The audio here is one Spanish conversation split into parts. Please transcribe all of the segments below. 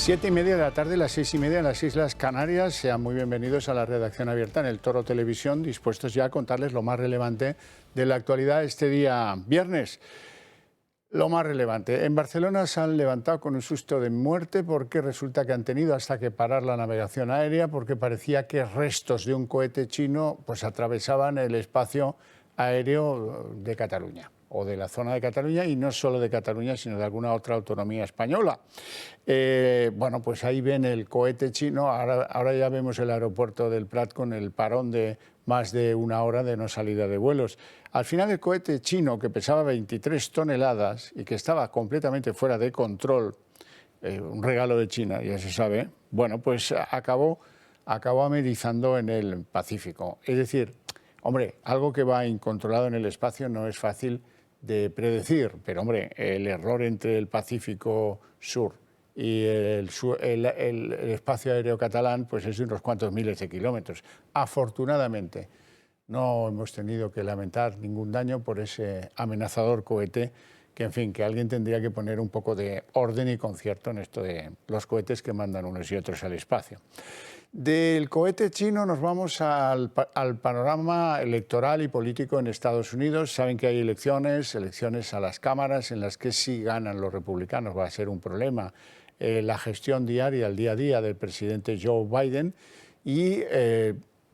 7:30 de la tarde, las 6:30 en las Islas Canarias. Sean muy bienvenidos a la redacción abierta en el Toro Televisión, dispuestos ya a contarles lo más relevante de la actualidad este día viernes. Lo más relevante, en Barcelona se han levantado con un susto de muerte porque resulta que han tenido hasta que parar la navegación aérea porque parecía que restos de un cohete chino pues atravesaban el espacio aéreo de Cataluña o de la zona de Cataluña, y no solo de Cataluña, sino de alguna otra autonomía española. Bueno, pues ahí ven el cohete chino, ahora ya vemos el aeropuerto del Prat con el parón de más de una hora de no salida de vuelos. Al final el cohete chino, que pesaba 23 toneladas y que estaba completamente fuera de control, un regalo de China, ya se sabe, bueno, pues acabó amerizando en el Pacífico. Es decir, hombre, algo que va incontrolado en el espacio no es fácil de predecir, pero hombre, el error entre el Pacífico Sur y el espacio aéreo catalán pues es de unos cuantos miles de kilómetros. Afortunadamente no hemos tenido que lamentar ningún daño por ese amenazador cohete, que en fin, que alguien tendría que poner un poco de orden y concierto en esto de los cohetes que mandan unos y otros al espacio. Del cohete chino nos vamos al panorama electoral y político en Estados Unidos. Saben que hay elecciones a las cámaras, en las que si ganan los republicanos va a ser un problema la gestión diaria, el día a día del presidente Joe Biden. Y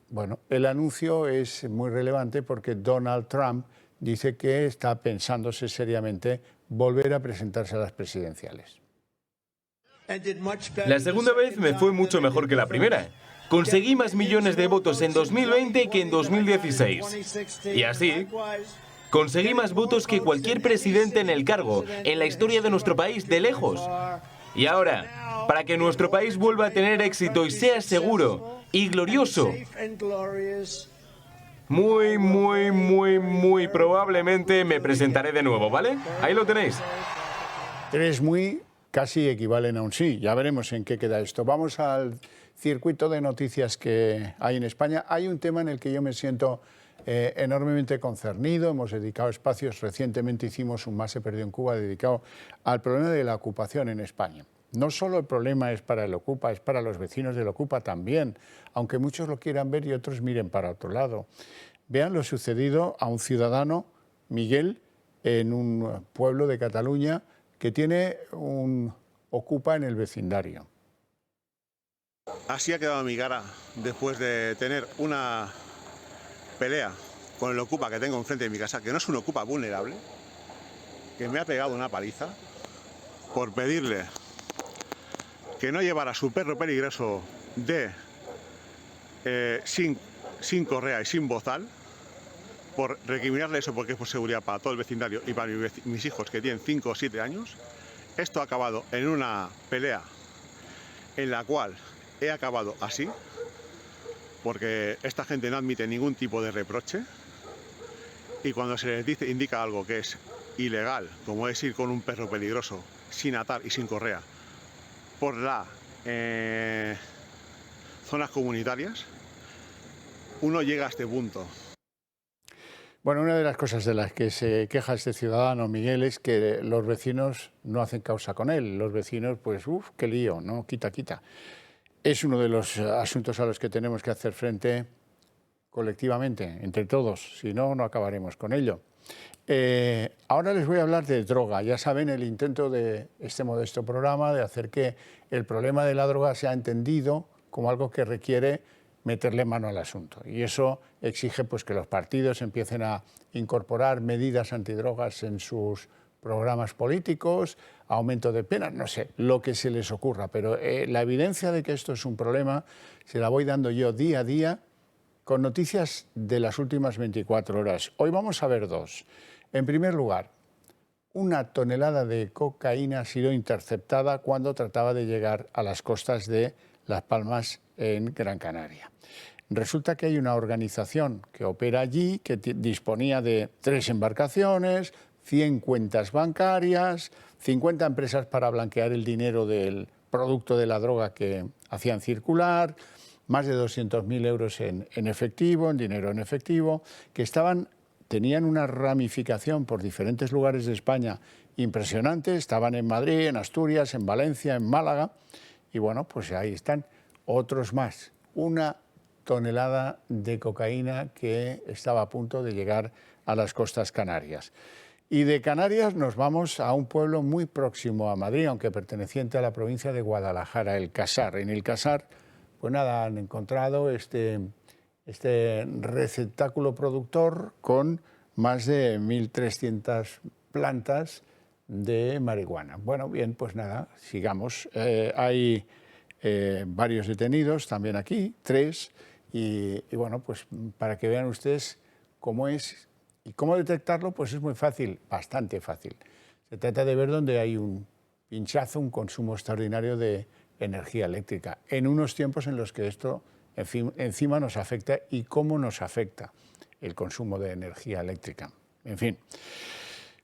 bueno, el anuncio es muy relevante porque Donald Trump dice que está pensándose seriamente volver a presentarse a las presidenciales. La segunda vez me fue mucho mejor que la primera. Conseguí más millones de votos en 2020 que en 2016. Y así, conseguí más votos que cualquier presidente en el cargo, en la historia de nuestro país, de lejos. Y ahora, para que nuestro país vuelva a tener éxito y sea seguro y glorioso, muy probablemente me presentaré de nuevo, ¿vale? Ahí lo tenéis. Tres muy casi equivalen a un sí. Ya veremos en qué queda esto. Vamos al circuito de noticias que hay en España. Hay un tema en el que yo me siento enormemente concernido. Hemos dedicado espacios, recientemente hicimos un Más se perdió en Cuba dedicado al problema de la ocupación en España. No solo el problema es para el Ocupa, es para los vecinos del Ocupa también, aunque muchos lo quieran ver y otros miren para otro lado. Vean lo sucedido a un ciudadano, Miguel, en un pueblo de Cataluña que tiene un Ocupa en el vecindario. Así ha quedado mi cara después de tener una pelea con el Ocupa que tengo enfrente de mi casa, que no es un Ocupa vulnerable, que me ha pegado una paliza por pedirle que no llevara su perro peligroso sin correa y sin bozal, por recriminarle eso porque es por seguridad para todo el vecindario y para mis hijos que tienen 5 o 7 años. Esto ha acabado en una pelea en la cual he acabado así, porque esta gente no admite ningún tipo de reproche y cuando se les indica algo que es ilegal, como es ir con un perro peligroso, sin atar y sin correa, por las zonas comunitarias, uno llega a este punto. Bueno, una de las cosas de las que se queja este ciudadano, Miguel, es que los vecinos no hacen causa con él. Los vecinos, pues, qué lío, ¿no? Quita. Es uno de los asuntos a los que tenemos que hacer frente colectivamente, entre todos, si no, no acabaremos con ello. Ahora les voy a hablar de droga. Ya saben, el intento de este modesto programa de hacer que el problema de la droga sea entendido como algo que requiere meterle mano al asunto. Y eso exige pues, que los partidos empiecen a incorporar medidas antidrogas en sus programas políticos, aumento de penas, no sé, lo que se les ocurra. Pero la evidencia de que esto es un problema se la voy dando yo día a día con noticias de las últimas 24 horas. Hoy vamos a ver dos. En primer lugar, 1 tonelada de cocaína ha sido interceptada cuando trataba de llegar a las costas de Las Palmas, en Gran Canaria. Resulta que hay una organización que opera allí, que disponía de 3 embarcaciones, 100 cuentas bancarias, 50 empresas para blanquear el dinero del producto de la droga que hacían circular, más de 200.000 euros en efectivo, en dinero en efectivo, que tenían una ramificación por diferentes lugares de España impresionante. Estaban en Madrid, en Asturias, en Valencia, en Málaga, Y bueno, pues ahí están otros más. 1 tonelada de cocaína que estaba a punto de llegar a las costas canarias. Y de Canarias nos vamos a un pueblo muy próximo a Madrid, aunque perteneciente a la provincia de Guadalajara, El Casar. En El Casar, pues nada, han encontrado este receptáculo productor con más de 1.300 plantas de marihuana. Bueno, bien, pues nada, sigamos. Hay varios detenidos también aquí, 3, y bueno, pues para que vean ustedes cómo es y cómo detectarlo, pues es muy fácil, bastante fácil. Se trata de ver dónde hay un pinchazo, un consumo extraordinario de energía eléctrica, en unos tiempos en los que esto encima nos afecta y cómo nos afecta el consumo de energía eléctrica. En fin.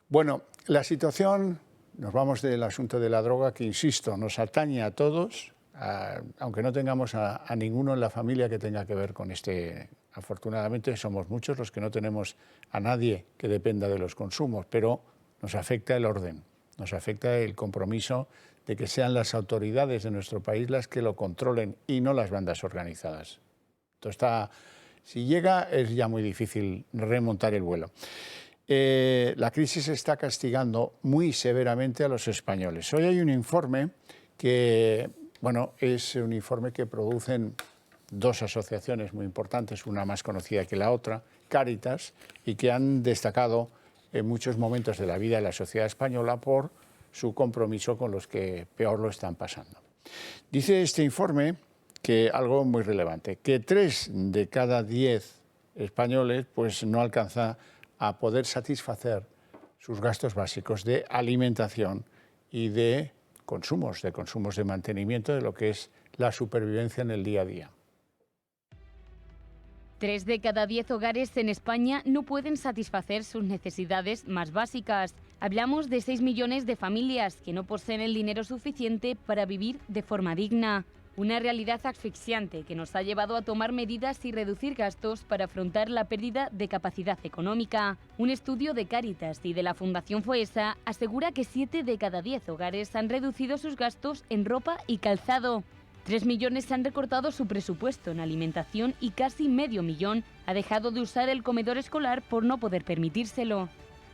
Bueno, la situación, nos vamos del asunto de la droga, que insisto, nos atañe a todos, aunque no tengamos a ninguno en la familia que tenga que ver con este. Afortunadamente somos muchos los que no tenemos a nadie que dependa de los consumos, pero nos afecta el orden, nos afecta el compromiso de que sean las autoridades de nuestro país las que lo controlen y no las bandas organizadas. Esto si llega, es ya muy difícil remontar el vuelo. La crisis está castigando muy severamente a los españoles. Hoy hay un informe que, bueno, es un informe que producen 2 asociaciones muy importantes, una más conocida que la otra, Cáritas, y que han destacado en muchos momentos de la vida de la sociedad española por su compromiso con los que peor lo están pasando. Dice este informe que algo muy relevante, que 3 de cada 10 españoles pues no alcanza a poder satisfacer sus gastos básicos de alimentación y de consumos de mantenimiento de lo que es la supervivencia en el día a día. 3 de cada 10 hogares en España no pueden satisfacer sus necesidades más básicas. Hablamos de 6 millones de familias que no poseen el dinero suficiente para vivir de forma digna. Una realidad asfixiante que nos ha llevado a tomar medidas y reducir gastos para afrontar la pérdida de capacidad económica. Un estudio de Cáritas y de la Fundación Foessa asegura que 7 de cada 10 hogares han reducido sus gastos en ropa y calzado. 3 millones han recortado su presupuesto en alimentación y casi medio millón ha dejado de usar el comedor escolar por no poder permitírselo.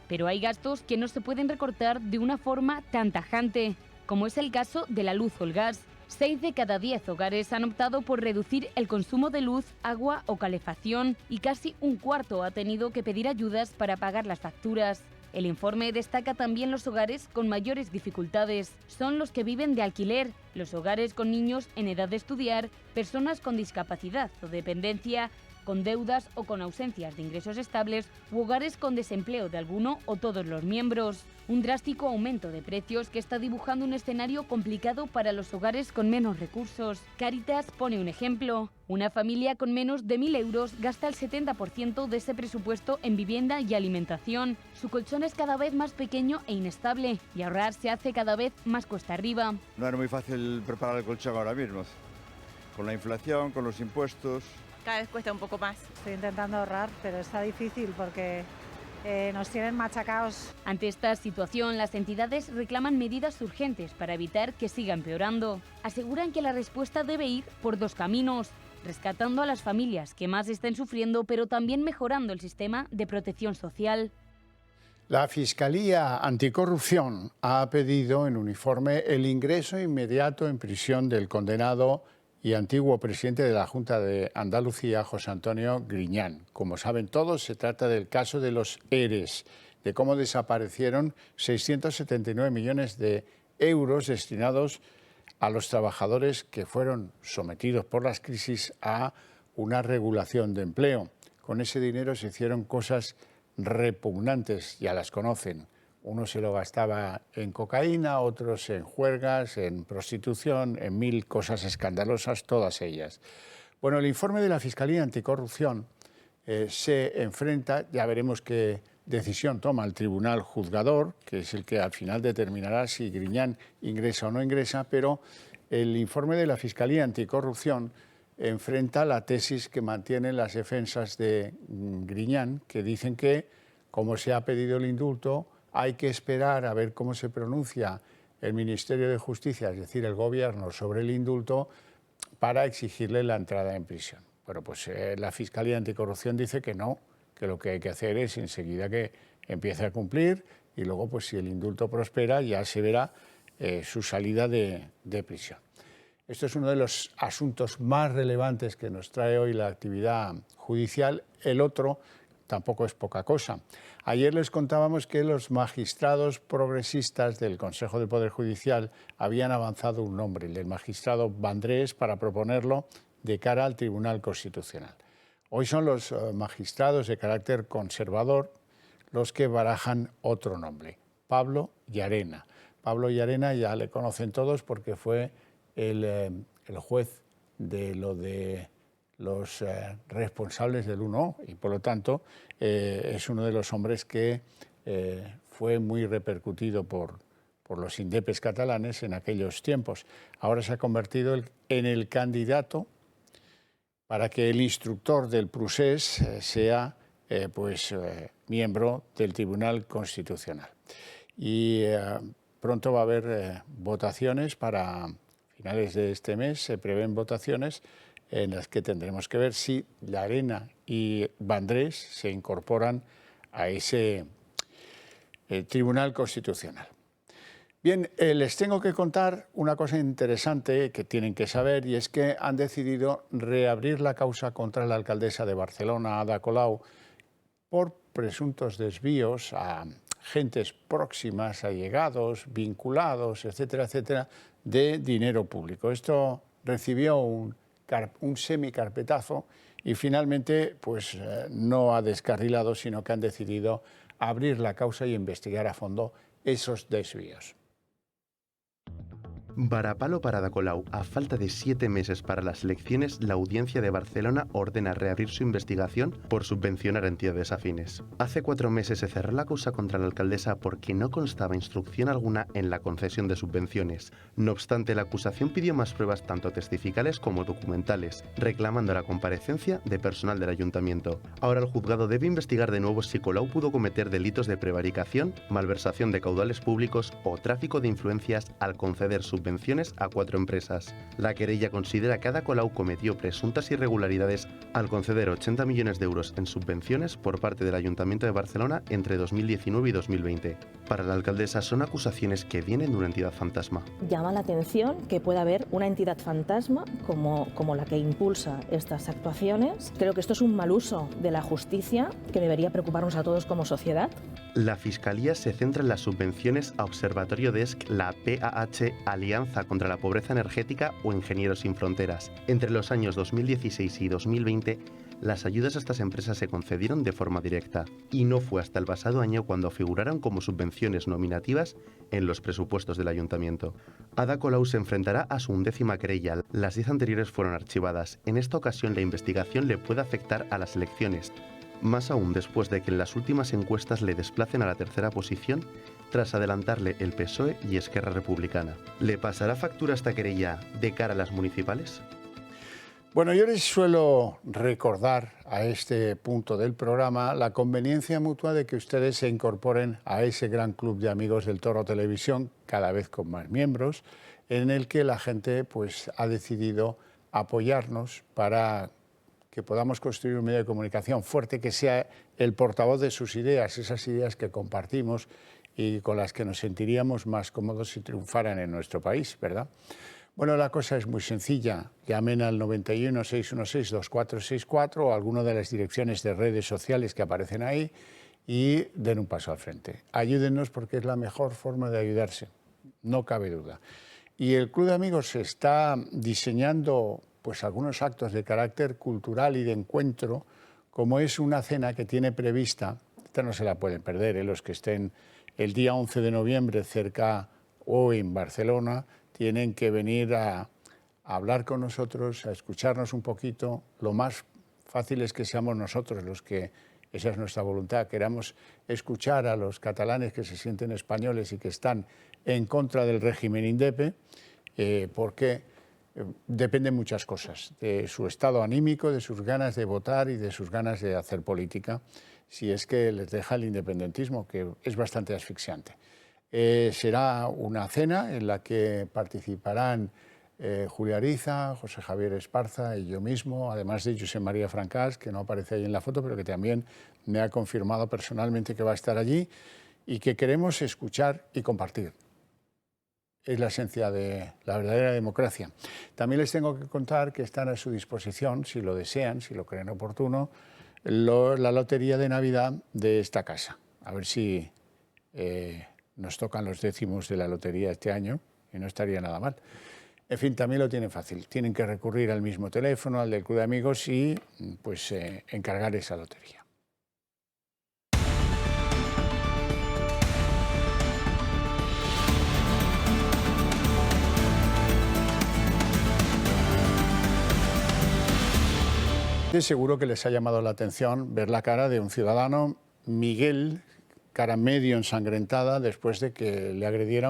Pero hay gastos que no se pueden recortar de una forma tan tajante, como es el caso de la luz o el gas. 6 de cada 10 hogares han optado por reducir el consumo de luz, agua o calefacción y casi un cuarto ha tenido que pedir ayudas para pagar las facturas. El informe destaca también los hogares con mayores dificultades. Son los que viven de alquiler, los hogares con niños en edad de estudiar, personas con discapacidad o dependencia, con deudas o con ausencias de ingresos estables u hogares con desempleo de alguno o todos los miembros. Un drástico aumento de precios que está dibujando un escenario complicado para los hogares con menos recursos. Cáritas pone un ejemplo. Una familia con menos de 1.000 euros gasta el 70% de ese presupuesto en vivienda y alimentación. Su colchón es cada vez más pequeño e inestable y ahorrar se hace cada vez más cuesta arriba. No era muy fácil preparar el colchón ahora mismo. Con la inflación, con los impuestos. Cada vez cuesta un poco más. Estoy intentando ahorrar, pero está difícil porque nos tienen machacados. Ante esta situación, las entidades reclaman medidas urgentes para evitar que siga empeorando. Aseguran que la respuesta debe ir por 2 caminos: rescatando a las familias que más estén sufriendo, pero también mejorando el sistema de protección social. La Fiscalía Anticorrupción ha pedido en un informe el ingreso inmediato en prisión del condenado y antiguo presidente de la Junta de Andalucía, José Antonio Griñán. Como saben todos, se trata del caso de los ERES, de cómo desaparecieron 679 millones de euros destinados a los trabajadores que fueron sometidos por las crisis a una regulación de empleo. Con ese dinero se hicieron cosas repugnantes, ya las conocen. Uno se lo gastaba en cocaína, otros en juergas, en prostitución, en 1000 cosas escandalosas, todas ellas. Bueno, el informe de la Fiscalía Anticorrupción se enfrenta, ya veremos qué decisión toma el tribunal juzgador, que es el que al final determinará si Griñán ingresa o no ingresa, pero el informe de la Fiscalía Anticorrupción enfrenta la tesis que mantienen las defensas de Griñán, que dicen que, como se ha pedido el indulto, hay que esperar a ver cómo se pronuncia el Ministerio de Justicia, es decir, el Gobierno, sobre el indulto para exigirle la entrada en prisión. Bueno, pues la Fiscalía Anticorrupción dice que no, que lo que hay que hacer es enseguida que empiece a cumplir y luego, pues si el indulto prospera, ya se verá su salida de prisión. Esto es uno de los asuntos más relevantes que nos trae hoy la actividad judicial. El otro tampoco es poca cosa. Ayer les contábamos que los magistrados progresistas del Consejo del Poder Judicial habían avanzado un nombre, el del magistrado Vandrés, para proponerlo de cara al Tribunal Constitucional. Hoy son los magistrados de carácter conservador los que barajan otro nombre, Pablo Llarena. Pablo Llarena ya le conocen todos porque fue el juez de lo de los responsables del 1 y por lo tanto es uno de los hombres que fue muy repercutido por los indepes catalanes en aquellos tiempos. Ahora se ha convertido en el candidato para que el instructor del procés sea miembro del Tribunal Constitucional. Y pronto va a haber votaciones para finales de este mes, se prevén votaciones en las que tendremos que ver si Llarena y Vandrés se incorporan a ese Tribunal Constitucional. Bien, les tengo que contar una cosa interesante que tienen que saber y es que han decidido reabrir la causa contra la alcaldesa de Barcelona, Ada Colau, por presuntos desvíos a gentes próximas, allegados, vinculados, etcétera, etcétera, de dinero público. Esto recibió un semicarpetazo y finalmente pues, no ha descarrilado, sino que han decidido abrir la causa y investigar a fondo esos desvíos. Varapalo para Ada Colau. A falta de 7 meses para las elecciones, la Audiencia de Barcelona ordena reabrir su investigación por subvencionar entidades afines. Hace 4 meses se cerró la causa contra la alcaldesa porque no constaba instrucción alguna en la concesión de subvenciones. No obstante, la acusación pidió más pruebas tanto testificales como documentales, reclamando la comparecencia de personal del ayuntamiento. Ahora el juzgado debe investigar de nuevo si Colau pudo cometer delitos de prevaricación, malversación de caudales públicos o tráfico de influencias al conceder subvenciones a 4 empresas. La querella considera que Ada Colau cometió presuntas irregularidades al conceder 80 millones de euros en subvenciones por parte del Ayuntamiento de Barcelona entre 2019 y 2020. Para la alcaldesa son acusaciones que vienen de una entidad fantasma. Llama la atención que pueda haber una entidad fantasma como la que impulsa estas actuaciones. Creo que esto es un mal uso de la justicia que debería preocuparnos a todos como sociedad. La Fiscalía se centra en las subvenciones a Observatorio Desk, la PAH, Alianza contra la Pobreza Energética o Ingenieros Sin Fronteras. Entre los años 2016 y 2020, las ayudas a estas empresas se concedieron de forma directa. Y no fue hasta el pasado año cuando figuraron como subvenciones nominativas en los presupuestos del ayuntamiento. Ada Colau se enfrentará a su 11ª querella. Las 10 anteriores fueron archivadas. En esta ocasión la investigación le puede afectar a las elecciones. Más aún después de que en las últimas encuestas le desplacen a la 3ª posición tras adelantarle el PSOE y Esquerra Republicana. ¿Le pasará factura esta querella de cara a las municipales? Bueno, yo les suelo recordar a este punto del programa la conveniencia mutua de que ustedes se incorporen a ese gran club de amigos del Toro Televisión, cada vez con más miembros, en el que la gente pues, ha decidido apoyarnos para que podamos construir un medio de comunicación fuerte que sea el portavoz de sus ideas, esas ideas que compartimos y con las que nos sentiríamos más cómodos si triunfaran en nuestro país, ¿verdad? Bueno, la cosa es muy sencilla. Llamen al 91 616 2464 o a alguna de las direcciones de redes sociales que aparecen ahí y den un paso al frente. Ayúdennos porque es la mejor forma de ayudarse, no cabe duda. Y el Club de Amigos está diseñando pues algunos actos de carácter cultural y de encuentro, como es una cena que tiene prevista, esta no se la pueden perder, los que estén el día 11 de noviembre cerca o en Barcelona, tienen que venir a hablar con nosotros, a escucharnos un poquito. Lo más fácil es que seamos nosotros los que, esa es nuestra voluntad, queramos escuchar a los catalanes que se sienten españoles y que están en contra del régimen indepe, porque dependen muchas cosas, de su estado anímico, de sus ganas de votar y de sus ganas de hacer política, si es que les deja el independentismo, que es bastante asfixiante. Será una cena en la que participarán Julia Ariza, José Javier Esparza y yo mismo, además de José María Francás, que no aparece ahí en la foto, pero que también me ha confirmado personalmente que va a estar allí y que queremos escuchar y compartir. Es la esencia de la verdadera democracia. También les tengo que contar que están a su disposición, si lo desean, si lo creen oportuno, la lotería de Navidad de esta casa. A ver si nos tocan los décimos de la lotería este año, y no estaría nada mal. En fin, también lo tienen fácil. Tienen que recurrir al mismo teléfono, al del Club de Amigos, y pues encargar esa lotería. Seguro que les ha llamado la atención ver la cara de un ciudadano, Miguel, cara medio ensangrentada después de que le agrediera,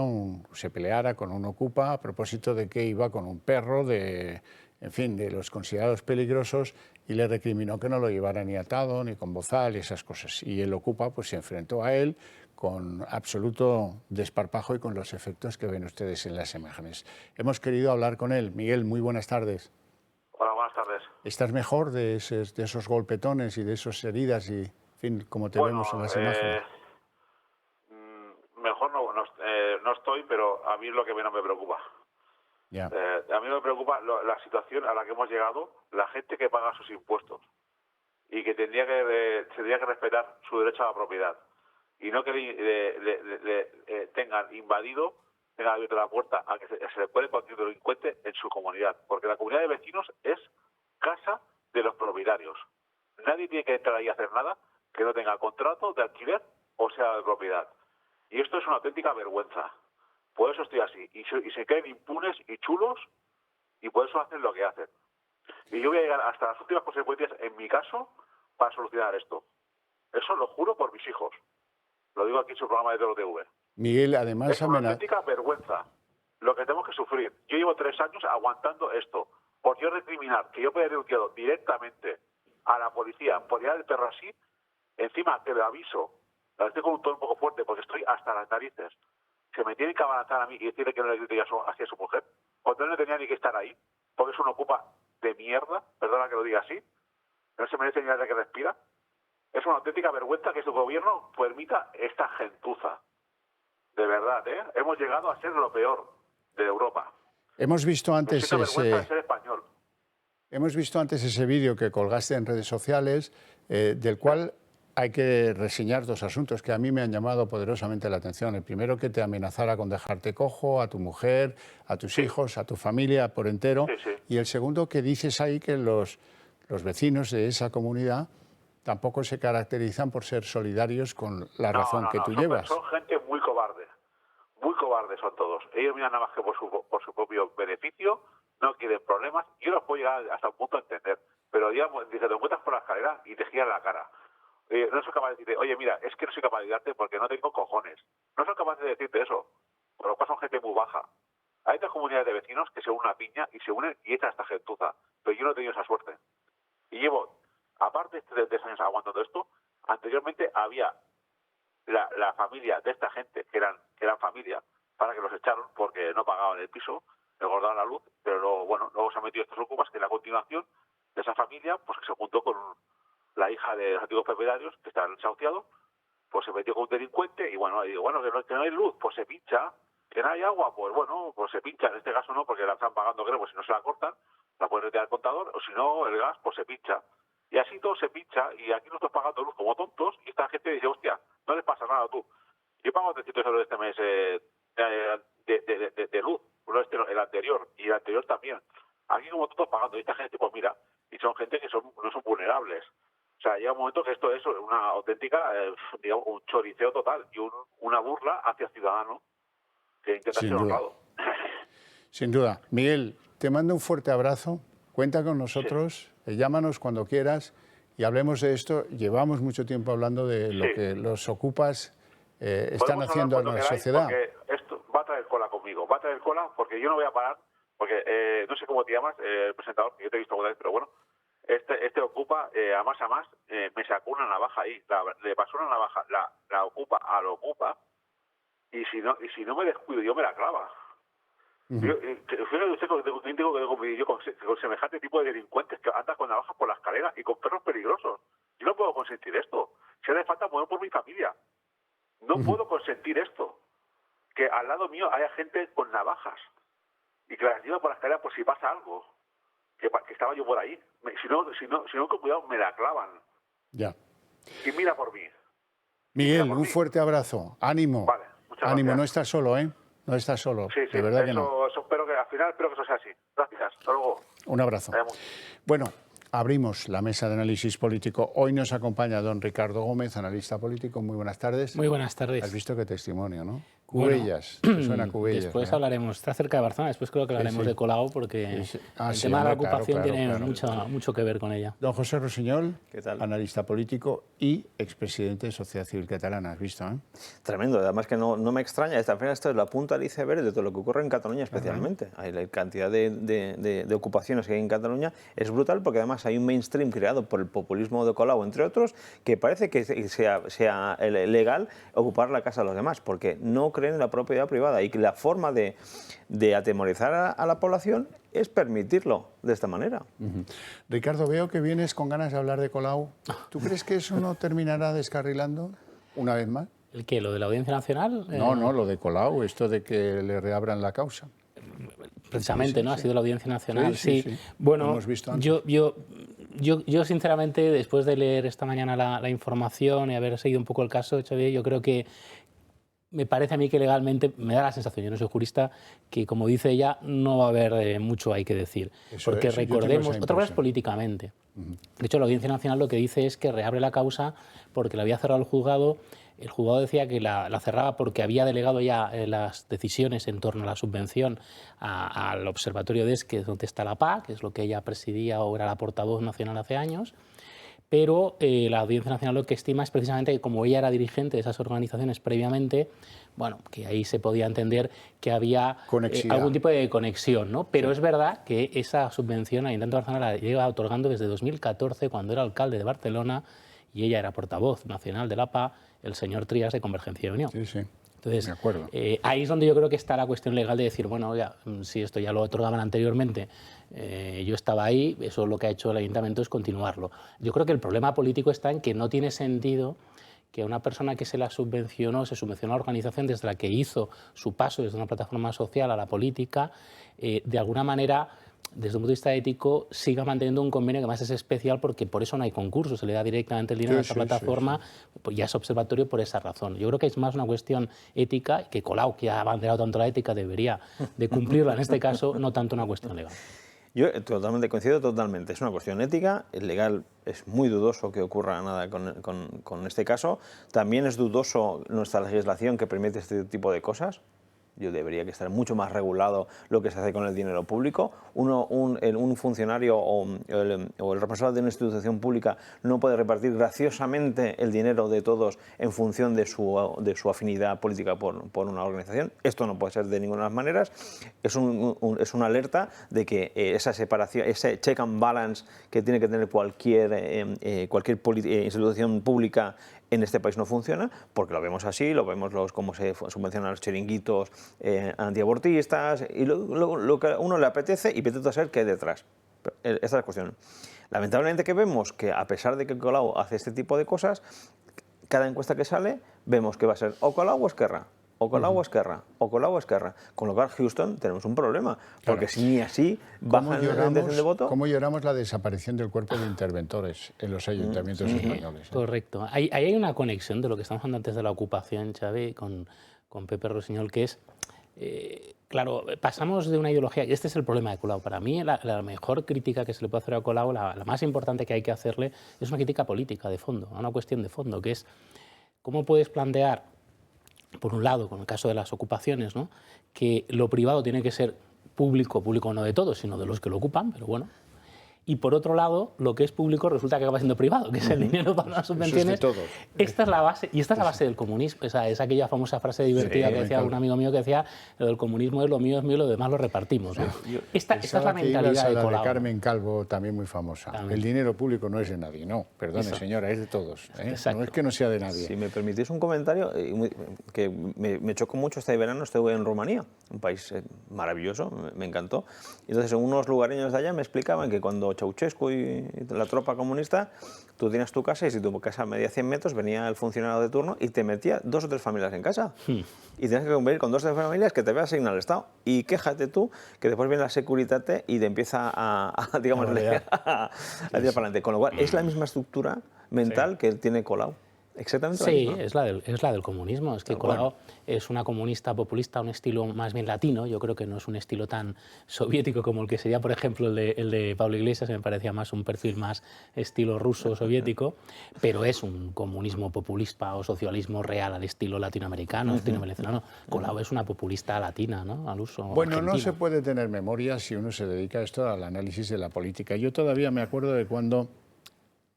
se peleara con un ocupa a propósito de que iba con un perro, en fin, de los considerados peligrosos, y le recriminó que no lo llevara ni atado, ni con bozal y esas cosas. Y el ocupa pues se enfrentó a él con absoluto desparpajo y con los efectos que ven ustedes en las imágenes. Hemos querido hablar con él. Miguel, muy buenas tardes. Hola, buenas tardes. ¿Estás mejor de esos golpetones y de esas heridas y, en fin, como te vemos en las imágenes? Mejor no estoy, pero a mí es lo que menos me preocupa. Ya. A mí me preocupa la situación a la que hemos llegado, la gente que paga sus impuestos y que tendría que respetar su derecho a la propiedad y no que tengan invadido, tengan abierto la puerta a que se le puede cualquier delincuente en su comunidad, porque la comunidad de vecinos es casa de los propietarios. Nadie tiene que entrar ahí a hacer nada que no tenga contrato de alquiler o sea de propiedad. Y esto es una auténtica vergüenza. Por eso estoy así. Y se creen impunes y chulos y por eso hacen lo que hacen. Y yo voy a llegar hasta las últimas consecuencias, en mi caso, para solucionar esto. Eso lo juro por mis hijos. Lo digo aquí en su programa de TVT. Miguel, además... Es una auténtica vergüenza lo que tenemos que sufrir. Yo llevo 3 años aguantando esto. Por yo recriminar que yo podía haber denunciado directamente a la policía por llevar el perro así, encima te lo aviso, lo estoy con un tono un poco fuerte porque estoy hasta las narices. Se me tiene que abalanzar a mí y decirle que no le grite hacia su mujer, cuando él no tenía ni que estar ahí, porque es un ocupa de mierda, perdona que lo diga así, no se merece ni nada que respira. Es una auténtica vergüenza que su gobierno permita esta gentuza. De verdad, hemos llegado a ser lo peor de Europa. Hemos visto antes me siento vergüenza de ser español. Hemos visto antes ese vídeo que colgaste en redes sociales, del cual hay que reseñar 2 asuntos que a mí me han llamado poderosamente la atención. El primero, que te amenazara con dejarte cojo, a tu mujer, a tus hijos, a tu familia por entero. Sí. Y el segundo, que dices ahí que los vecinos de esa comunidad tampoco se caracterizan por ser solidarios con la razón que tú llevas. Son gente muy cobarde. Muy cobardes son todos. Ellos miran nada más que por su propio beneficio, no quieren problemas. Yo los puedo llegar hasta un punto a entender. Pero digamos, dice, te encuentras por la escalera y te giran la cara. No soy capaz de decirte, oye, mira, es que no soy capaz de ayudarte porque no tengo cojones. No soy capaz de decirte eso. Por lo cual son gente muy baja. Hay otras comunidades de vecinos que se unen a piña y se unen y echan esta gentuza. Pero yo no he tenido esa suerte. Y llevo, aparte de 3 años aguantando esto, anteriormente había la familia de esta gente, que eran familia, para que los echaron porque no pagaban el piso, le cortaron la luz, pero luego se han metido estos ocupas que en la continuación de esa familia, pues que se juntó con la hija de los antiguos propietarios, que estaban desahuciados, pues se metió con un delincuente y que no hay luz, pues se pincha, que no hay agua, pues se pincha, en este caso no, porque la están pagando, creo, pues si no se la cortan, la pueden retirar el contador, o si no, el gas, pues se pincha. Y así todo se pincha, y aquí nosotros pagando luz como tontos, y esta gente dice, hostia, no les pasa nada tú. Yo pago 300 euros este mes de luz, el anterior, y el anterior también. Aquí como tontos pagando, y esta gente, pues mira, y son gente que no son vulnerables. O sea, llega un momento que esto es una auténtica, digamos, un choriceo total, y una burla hacia el ciudadano que intenta ser honrado. Sin duda. Miguel, te mando un fuerte abrazo, cuenta con nosotros, llámanos cuando quieras y hablemos de esto. Llevamos mucho tiempo hablando de lo que los ocupas están haciendo a la sociedad. Porque esto va a traer cola conmigo, va a traer cola porque yo no voy a parar, porque no sé cómo te llamas, el presentador, que yo te he visto alguna vez, pero bueno, este ocupa, a más, me sacó una navaja ahí, le pasó una navaja, la ocupa al ocupa, y si no me descuido, yo me la clava. Fíjate usted con semejante tipo de delincuentes que andan con navajas por la escalera y con perros peligrosos. Yo no puedo consentir esto. Si hace falta mover por mi familia. No puedo consentir esto. Que al lado mío haya gente con navajas y que las lleva por la escalera por si pasa algo. Que estaba yo por ahí. Si no con cuidado me la clavan. Ya. Y mira por mí. Miguel, un fuerte abrazo. Ánimo. Vale, muchas Ánimo, gracias. no estás solo, ¿eh? No estás solo. Sí, de verdad que no. Eso espero que al final eso sea así. Gracias. Hasta luego. Un abrazo. Bueno, abrimos la mesa de análisis político. Hoy nos acompaña don Ricardo Gómez, analista político. Muy buenas tardes. Muy buenas tardes. Has visto qué testimonio, ¿no? Cubellas, te suena Cubellas. Después hablaremos, está cerca de Barcelona, después creo que hablaremos de Colau porque el tema de la ocupación tiene mucho que ver con ella. Don José Rossinyol, ¿qué tal? Analista político y expresidente de Sociedad Civil Catalana, ¿has visto? Tremendo, además que no me extraña, al final esto es la punta del iceberg de todo lo que ocurre en Cataluña especialmente. Hay la cantidad de ocupaciones que hay en Cataluña es brutal porque además hay un mainstream creado por el populismo de Colau, entre otros, que parece que sea legal ocupar la casa de los demás, porque no creen en la propiedad privada y que la forma de atemorizar a la población es permitirlo de esta manera. Ricardo, veo que vienes con ganas de hablar de Colau. ¿Tú crees que eso no terminará descarrilando una vez más? ¿El qué? ¿Lo de la Audiencia Nacional? No, lo de Colau, esto de que le reabran la causa. Precisamente, ¿no? Ha sido la Audiencia Nacional. Sí. Bueno, lo hemos visto antes. yo sinceramente, después de leer esta mañana la información y haber seguido un poco el caso, Xavier, yo creo que me parece a mí que legalmente, me da la sensación, yo no soy jurista, que como dice ella, no va a haber mucho hay que decir. Porque recordemos, otra cosa es políticamente. De hecho, la Audiencia Nacional lo que dice es que reabre la causa porque la había cerrado el juzgado. El juzgado decía que la cerraba porque había delegado ya las decisiones en torno a la subvención al Observatorio DES, que es donde está la PA, que es lo que ella presidía o era la portavoz nacional hace años. Pero la Audiencia Nacional lo que estima es precisamente que como ella era dirigente de esas organizaciones previamente, bueno, que ahí se podía entender que había algún tipo de conexión, ¿no? Pero es verdad que esa subvención al Ayuntamiento de Barcelona la lleva otorgando desde 2014, cuando era alcalde de Barcelona, y ella era portavoz nacional de la PA, el señor Trias de Convergencia y Unión. Sí. Entonces, de acuerdo. Ahí es donde yo creo que está la cuestión legal de decir, bueno, ya, si esto ya lo otorgaban anteriormente, yo estaba ahí, eso lo que ha hecho el ayuntamiento es continuarlo. Yo creo que el problema político está en que no tiene sentido que una persona que se subvencionó a la organización desde la que hizo su paso desde una plataforma social a la política, de alguna manera, desde un punto de vista ético, siga manteniendo un convenio que además es especial porque por eso no hay concurso, se le da directamente el dinero a esta plataforma, pues ya es observatorio por esa razón. Yo creo que es más una cuestión ética, que Colau, que ha abanderado tanto la ética, debería de cumplirla en este caso, no tanto una cuestión legal. Yo coincido totalmente, es una cuestión ética, el legal es muy dudoso que ocurra nada con este caso, también es dudoso nuestra legislación que permite este tipo de cosas. Yo debería que estar mucho más regulado lo que se hace con el dinero público. Un funcionario o el responsable de una institución pública no puede repartir graciosamente el dinero de todos en función de su afinidad política por una organización. Esto no puede ser de ninguna de las maneras. Es una alerta de que esa separación, ese check and balance que tiene que tener cualquier institución pública en este país no funciona, porque lo vemos así, lo vemos cómo se subvencionan los chiringuitos antiabortistas, y lo que a uno le apetece y pretende saber qué hay detrás. Esta es la cuestión. Lamentablemente que vemos que a pesar de que Colau hace este tipo de cosas, cada encuesta que sale vemos que va a ser o Colau o Esquerra, o Colau o Esquerra, o Colau o Esquerra. Con lo cual, Houston, tenemos un problema, porque si ni así bajan la intención de voto. ¿Cómo lloramos la desaparición del cuerpo de interventores en los ayuntamientos españoles? Correcto. Ahí hay una conexión de lo que estamos hablando antes de la ocupación, Xavi, con Pepe Rossinyol, que es, claro, pasamos de una ideología, y este es el problema de Colau. Para mí, la mejor crítica que se le puede hacer a Colau, la más importante que hay que hacerle, es una crítica política de fondo, una cuestión de fondo, que es cómo puedes plantear, por un lado, con el caso de las ocupaciones, ¿no?, que lo privado tiene que ser público no de todos, sino de los que lo ocupan, pero bueno. y por otro lado, lo que es público resulta que acaba siendo privado, que es el dinero para las subvenciones. Eso es de todos. Esta es la base, y esta es la base del comunismo. Es aquella famosa frase divertida que decía un amigo mío, que decía, lo del comunismo es lo mío, lo demás lo repartimos, ¿no? Esta es la mentalidad de Colau. De Carmen Calvo, también muy famosa. También. El dinero público no es de nadie, no, perdone señora, es de todos. No es que no sea de nadie. Si me permitís un comentario, que me chocó mucho este verano, estuve en Rumanía, un país maravilloso, me encantó. Entonces, unos lugareños de allá me explicaban que cuando Ceausescu y la tropa comunista, tú tienes tu casa y si tu casa medía 100 metros, venía el funcionario de turno y te metía 2 o 3 familias en casa. Y tienes que convivir con 2 o 3 familias que te ve asignar el Estado. Y quéjate tú que después viene la Securitate y te empieza a tirar para adelante. Con lo cual, es la misma estructura mental que tiene Colau. Exactamente. Sí, es la del comunismo. Es que Colau es una comunista populista, un estilo más bien latino. Yo creo que no es un estilo tan soviético como el que sería, por ejemplo, el de Pablo Iglesias. Me parecía más un perfil más estilo ruso soviético, pero es un comunismo populista o socialismo real al estilo latinoamericano, estilo venezolano. Colau es una populista latina, ¿no? Al uso bueno, argentino. no se puede tener memoria si uno se dedica a esto, al análisis de la política. Yo todavía me acuerdo de cuando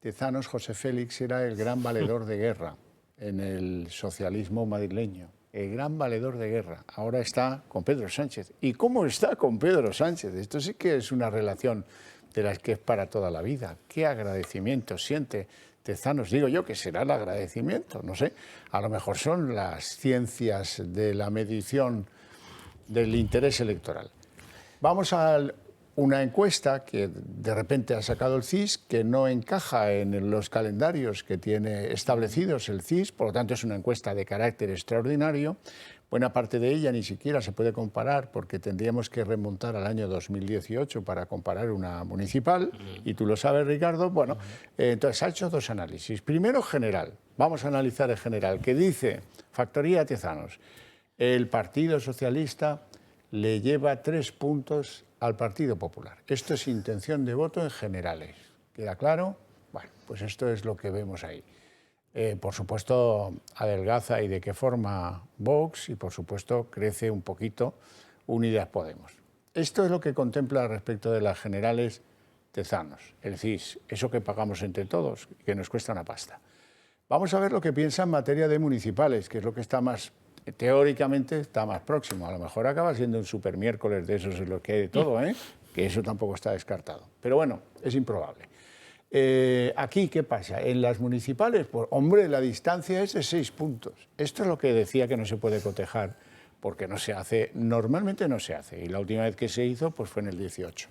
Tezanos, José Félix, era el gran valedor de guerra en el socialismo madrileño. El gran valedor de guerra. Ahora está con Pedro Sánchez. ¿Y cómo está con Pedro Sánchez? Esto sí que es una relación de las que es para toda la vida. ¿Qué agradecimiento siente Tezanos? Digo yo que será el agradecimiento, no sé. A lo mejor son las ciencias de la medición del interés electoral. Vamos a una encuesta que de repente ha sacado el CIS, que no encaja en los calendarios que tiene establecidos el CIS, por lo tanto es una encuesta de carácter extraordinario. Buena parte de ella ni siquiera se puede comparar porque tendríamos que remontar al año 2018 para comparar una municipal, y tú lo sabes, Ricardo. Bueno, entonces ha hecho 2 análisis. Primero, general. Vamos a analizar el general, que dice, Factoría Tezanos, el Partido Socialista le lleva 3 puntos al Partido Popular. Esto es intención de voto en generales. ¿Queda claro? Bueno, pues esto es lo que vemos ahí. Por supuesto, adelgaza y de qué forma Vox, y por supuesto crece un poquito Unidas Podemos. Esto es lo que contempla respecto de las generales Tezanos, el CIS, eso que pagamos entre todos, que nos cuesta una pasta. Vamos a ver lo que piensa en materia de municipales, que es lo que está más, teóricamente está más próximo. A lo mejor acaba siendo un super miércoles de esos en los que hay de todo, que eso tampoco está descartado. Pero bueno, es improbable. Aquí, ¿qué pasa? En las municipales, pues, hombre, la distancia es de 6 puntos. Esto es lo que decía que no se puede cotejar, porque no se hace, normalmente no se hace. Y la última vez que se hizo pues fue en el 18.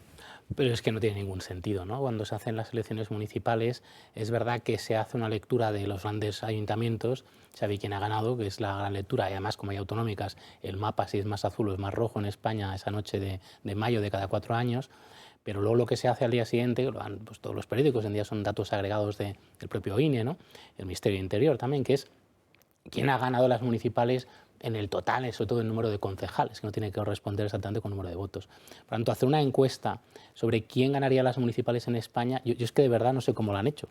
Pero es que no tiene ningún sentido, ¿no? Cuando se hacen las elecciones municipales, es verdad que se hace una lectura de los grandes ayuntamientos, sabe quién ha ganado, que es la gran lectura, y además, como hay autonómicas, el mapa si es más azul o es más rojo en España esa noche de mayo de cada 4 años, pero luego lo que se hace al día siguiente, pues todos los periódicos en día son datos agregados del propio INE, ¿no? El Ministerio de Interior también, que es quién ha ganado las municipales en el total, sobre todo el número de concejales, que no tiene que corresponder exactamente con el número de votos. Por lo tanto, hacer una encuesta sobre quién ganaría las municipales en España, yo es que de verdad no sé cómo lo han hecho,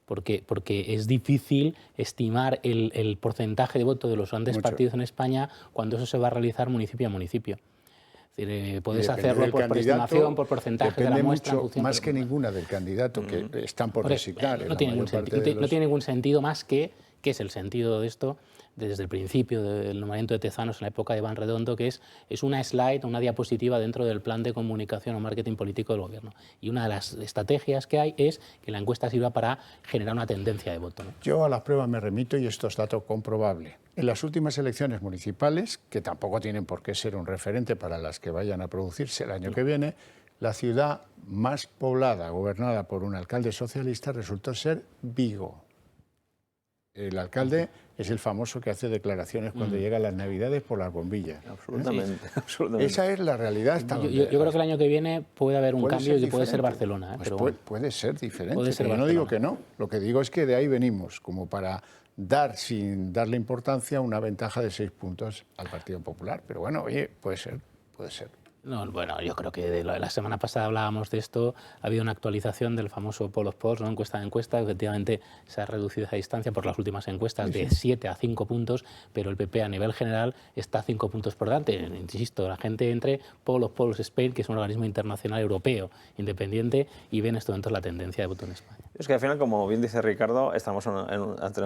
porque es difícil estimar el porcentaje de voto de los grandes partidos en España cuando eso se va a realizar municipio a municipio. Es decir, puedes hacerlo por estimación, por porcentaje de la muestra. Mucho, más que ninguna del candidato que están por designar. No tiene ningún sentido más que, ¿qué es el sentido de esto? Desde el principio del nombramiento de Tezanos en la época de Iván Redondo, que es una slide, una diapositiva dentro del plan de comunicación o marketing político del gobierno. Y una de las estrategias que hay es que la encuesta sirva para generar una tendencia de voto, ¿no? Yo a las pruebas me remito y esto es dato comprobable. En las últimas elecciones municipales, que tampoco tienen por qué ser un referente para las que vayan a producirse el año que viene, la ciudad más poblada, gobernada por un alcalde socialista, resultó ser Vigo. El alcalde es el famoso que hace declaraciones cuando llegan las Navidades por las bombillas. Absolutamente, absolutamente. Esa es la realidad. Yo creo que el año que viene puede haber un cambio y puede ser Barcelona. Pues pero puede ser diferente. Puede ser pero no digo que no. Lo que digo es que de ahí venimos, como para dar, sin darle importancia, una ventaja de 6 puntos al Partido Popular. Pero bueno, oye, puede ser, puede ser. No, bueno, yo creo que la semana pasada hablábamos de esto, ha habido una actualización del famoso poll of polls, ¿no? Encuesta de encuesta, efectivamente se ha reducido esa distancia por las últimas encuestas de 7 a 5 puntos, pero el PP a nivel general está 5 puntos por delante. Insisto, la gente entre Poll of Polls Spain, que es un organismo internacional europeo independiente, y ve en este momento la tendencia de voto en España. Es que al final, como bien dice Ricardo, estamos ante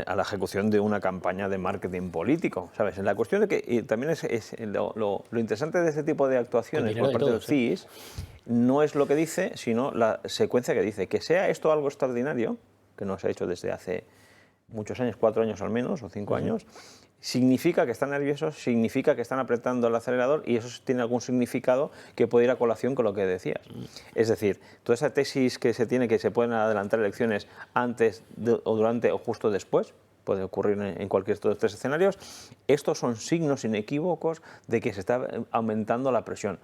a la ejecución de una campaña de marketing político, ¿sabes? La cuestión de que también es lo interesante de este tipo de actuaciones por parte del CIS no es lo que dice, sino la secuencia que dice. Que sea esto algo extraordinario, que no se ha hecho desde hace muchos años, 4 años al menos, o 5 años, significa que están nerviosos, significa que están apretando el acelerador, y eso tiene algún significado que puede ir a colación con lo que decías. Es decir, toda esa tesis que se tiene, que se pueden adelantar elecciones antes, o durante o justo después, puede ocurrir en cualquiera de estos 3 escenarios, estos son signos inequívocos de que se está aumentando la presión.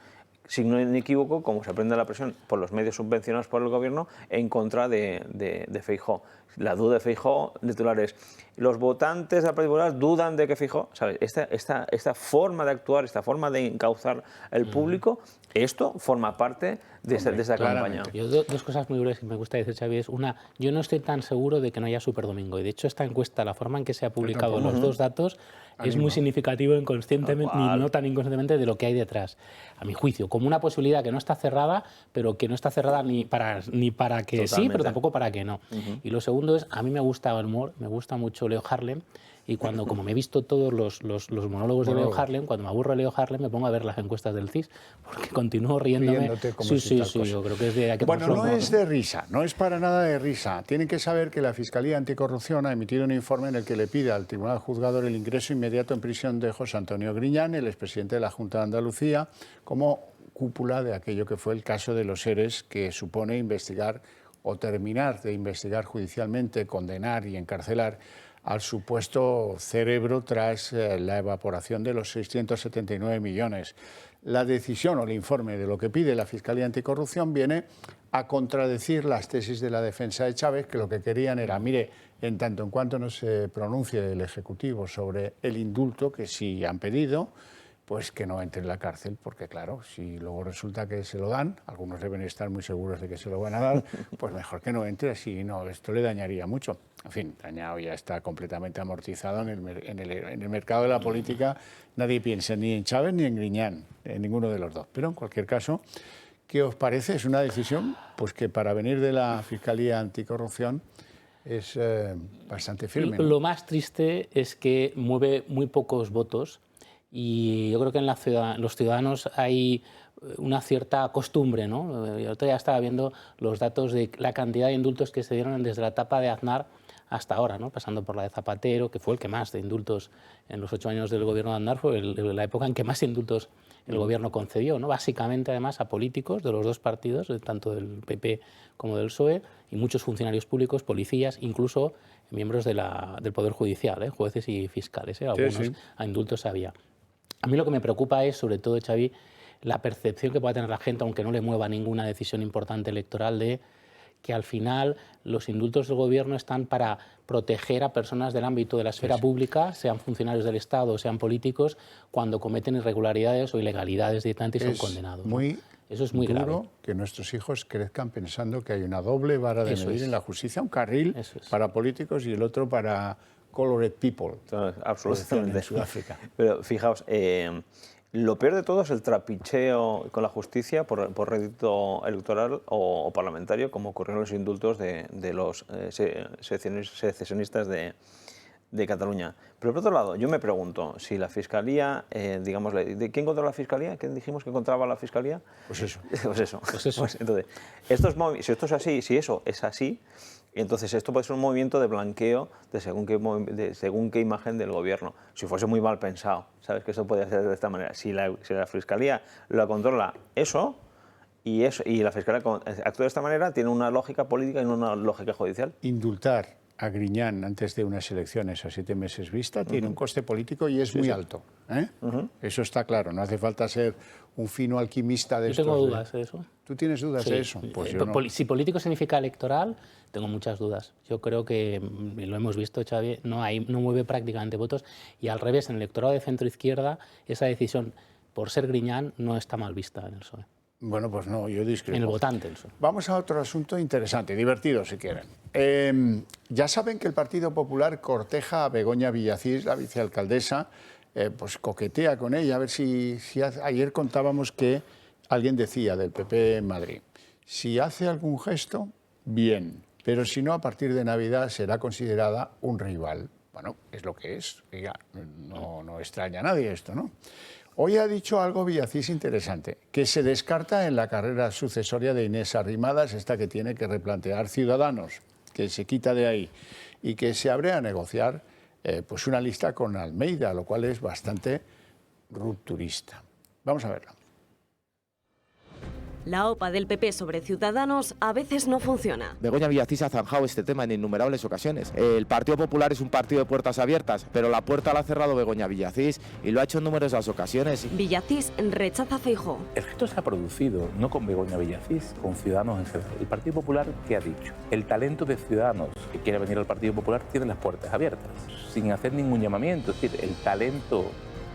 Signo inequívoco, como se aprende la presión por los medios subvencionados por el gobierno en contra de Feijóo. La duda de Feijóo, titulares, los votantes de la Partido Popular dudan de que Feijóo, ¿sabes? Esta forma de actuar, esta forma de encauzar el público, esto forma parte de esta campaña. Yo, dos cosas muy breves que me gusta decir, Xavi, es una, yo no estoy tan seguro de que no haya superdomingo, y de hecho esta encuesta, la forma en que se ha publicado los dos datos, es muy significativo inconscientemente, ni no tan inconscientemente, de lo que hay detrás, a mi juicio, como una posibilidad que no está cerrada, pero que no está cerrada ni para que Totalmente. Sí, pero tampoco para que no. Y lo segundo es, a mí me gusta el humor, me gusta mucho Leo Harlem, y cuando, como me he visto todos los monólogos de Leo Harlem, cuando me aburro de Leo Harlem me pongo a ver las encuestas del CIS, porque continúo riéndome. Sí, yo creo que es de... Bueno, no es de risa, no es para nada de risa. Tienen que saber que la Fiscalía Anticorrupción ha emitido un informe en el que le pide al Tribunal Juzgador el ingreso inmediato en prisión de José Antonio Griñán, el expresidente de la Junta de Andalucía, como cúpula de aquello que fue el caso de los ERES, que supone investigar o terminar de investigar judicialmente, condenar y encarcelar al supuesto cerebro tras la evaporación de los 679 millones. La decisión o el informe de lo que pide la Fiscalía Anticorrupción viene a contradecir las tesis de la defensa de Chávez, que lo que querían era, mire, en tanto en cuanto no se pronuncie el Ejecutivo sobre el indulto que sí han pedido, pues que no entre en la cárcel, porque claro, si luego resulta que se lo dan, algunos deben estar muy seguros de que se lo van a dar, pues mejor que no entre, si no, esto le dañaría mucho. En fin, dañado ya está completamente amortizado en el mercado de la política, nadie piensa ni en Chávez ni en Griñán, en ninguno de los dos. Pero en cualquier caso, ¿qué os parece? Es una decisión pues que para venir de la Fiscalía Anticorrupción es bastante firme, ¿no? Lo más triste es que mueve muy pocos votos. Y yo creo que en los ciudadanos hay una cierta costumbre, ¿no? Yo ya estaba viendo los datos de la cantidad de indultos que se dieron desde la etapa de Aznar hasta ahora, ¿no? Pasando por la de Zapatero, que fue el que más de indultos en los 8 años del gobierno de Aznar, fue la época en que más indultos el gobierno concedió, ¿no? Básicamente, además, a políticos de los dos partidos, tanto del PP como del PSOE, y muchos funcionarios públicos, policías, incluso miembros del Poder Judicial, jueces y fiscales, algunos a indultos había. A mí lo que me preocupa es, sobre todo, Xavi, la percepción que pueda tener la gente, aunque no le mueva ninguna decisión importante electoral, de que al final los indultos del gobierno están para proteger a personas del ámbito de la esfera pública, sean funcionarios del Estado o sean políticos, cuando cometen irregularidades o ilegalidades directamente y son condenados, ¿no? Eso es muy duro grave. Que nuestros hijos crezcan pensando que hay una doble vara de medir en la justicia, un carril para políticos y el otro para colored people. Absolutamente. En Sudáfrica. Pero fijaos, lo peor de todo es el trapicheo con la justicia por rédito electoral o parlamentario, como ocurrió en los indultos de los secesionistas de Cataluña. Pero por otro lado, yo me pregunto si la Fiscalía, digamos, ¿de quién controla la Fiscalía? ¿Quién dijimos que controlaba la Fiscalía? Pues eso. Pues entonces, si esto es así, si eso es así, entonces esto puede ser un movimiento de blanqueo de según qué imagen del gobierno. Si fuese muy mal pensado, ¿sabes? Que eso podría ser de esta manera. Si la Fiscalía lo controla eso, y la Fiscalía actúa de esta manera, tiene una lógica política y no una lógica judicial. Indultar a Griñán antes de unas elecciones a 7 meses vista tiene un coste político y es muy alto, ¿eh? Eso está claro, no hace falta ser un fino alquimista de esto. Yo tengo dudas de eso. ¿Tú tienes dudas de eso? Pues yo no. Si político significa electoral, tengo muchas dudas. Yo creo que, lo hemos visto, Xavi, no mueve prácticamente votos, y al revés, en el electorado de centro-izquierda, esa decisión por ser Griñán, no está mal vista en el PSOE. Bueno, pues no, yo discrepo. En el votante del PSOE. Vamos a otro asunto interesante, divertido si quieren. Ya saben que el Partido Popular corteja a Begoña Villacís, la vicealcaldesa, pues coquetea con ella. A ver si ayer contábamos que alguien decía del PP en Madrid, si hace algún gesto, bien, pero si no, a partir de Navidad será considerada un rival. Bueno, es lo que es, ya, no extraña a nadie esto, ¿no? Hoy ha dicho algo Villacís interesante, que se descarta en la carrera sucesoria de Inés Arrimadas, esta que tiene que replantear Ciudadanos, que se quita de ahí, y que se abre a negociar pues una lista con Almeida, lo cual es bastante rupturista. Vamos a verlo. La OPA del PP sobre Ciudadanos a veces no funciona. Begoña Villacís ha zanjado este tema en innumerables ocasiones. El Partido Popular es un partido de puertas abiertas, pero la puerta la ha cerrado Begoña Villacís y lo ha hecho en numerosas ocasiones. Villacís rechaza a Feijóo. El gesto se ha producido no con Begoña Villacís, con Ciudadanos en general. El Partido Popular, ¿qué ha dicho? El talento de Ciudadanos que quiere venir al Partido Popular tiene las puertas abiertas, sin hacer ningún llamamiento. Es decir, el talento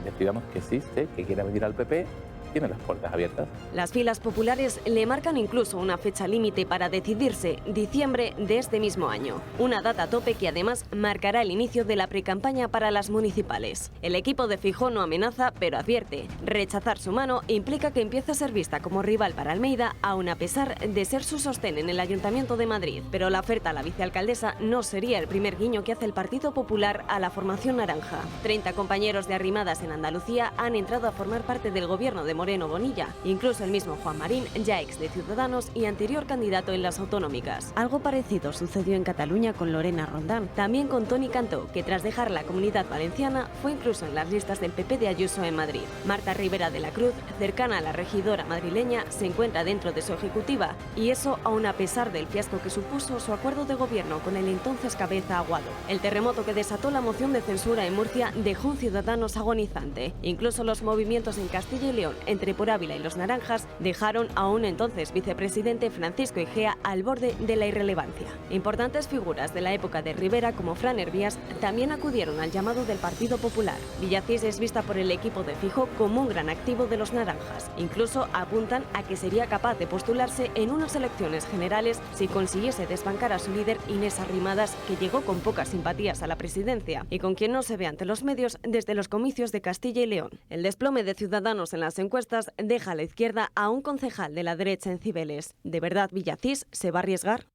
de Ciudadanos que existe, que quiere venir al PP, tiene las puertas abiertas. Las filas populares le marcan incluso una fecha límite para decidirse, diciembre de este mismo año. Una data tope que además marcará el inicio de la precampaña para las municipales. El equipo de Feijóo no amenaza, pero advierte. Rechazar su mano implica que empiece a ser vista como rival para Almeida, aun a pesar de ser su sostén en el Ayuntamiento de Madrid. Pero la oferta a la vicealcaldesa no sería el primer guiño que hace el Partido Popular a la formación naranja. 30 compañeros de Arrimadas en Andalucía han entrado a formar parte del gobierno de Moreno Bonilla, incluso el mismo Juan Marín, ya ex de Ciudadanos y anterior candidato en las autonómicas. Algo parecido sucedió en Cataluña con Lorena Roldán, también con Toni Cantó, que tras dejar la Comunidad Valenciana fue incluso en las listas del PP de Ayuso en Madrid. Marta Rivera de la Cruz, cercana a la regidora madrileña, se encuentra dentro de su ejecutiva, y eso aún a pesar del fiasco que supuso su acuerdo de gobierno con el entonces cabeza Aguado. El terremoto que desató la moción de censura en Murcia dejó un Ciudadanos agonizante. Incluso los movimientos en Castilla y León entre por Ávila y los naranjas dejaron a un entonces vicepresidente Francisco Igea al borde de la irrelevancia. Importantes figuras de la época de Rivera como Fran Hervías también acudieron al llamado del Partido Popular. Villacís es vista por el equipo de Feijóo como un gran activo de los naranjas. Incluso apuntan a que sería capaz de postularse en unas elecciones generales si consiguiese desbancar a su líder Inés Arrimadas, que llegó con pocas simpatías a la presidencia y con quien no se ve ante los medios desde los comicios de Castilla y León. El desplome de Ciudadanos en las encuestas deja a la izquierda a un concejal de la derecha en Cibeles. ¿De verdad Villacís se va a arriesgar?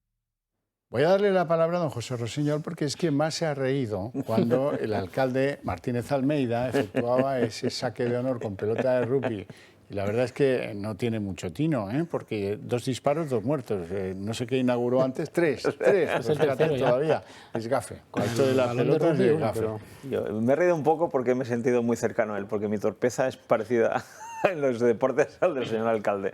Voy a darle la palabra a don José Rosiñol porque es quien más se ha reído cuando el alcalde Martínez Almeida efectuaba ese saque de honor con pelota de rugby. Y la verdad es que no tiene mucho tino, porque 2 disparos, 2 muertos. No sé qué inauguró antes, 3. Es el tercero todavía. Es gafe. Con esto de la pelota es gafe. Pero yo me he reído un poco porque me he sentido muy cercano a él, porque mi torpeza es parecida en los deportes al del señor alcalde.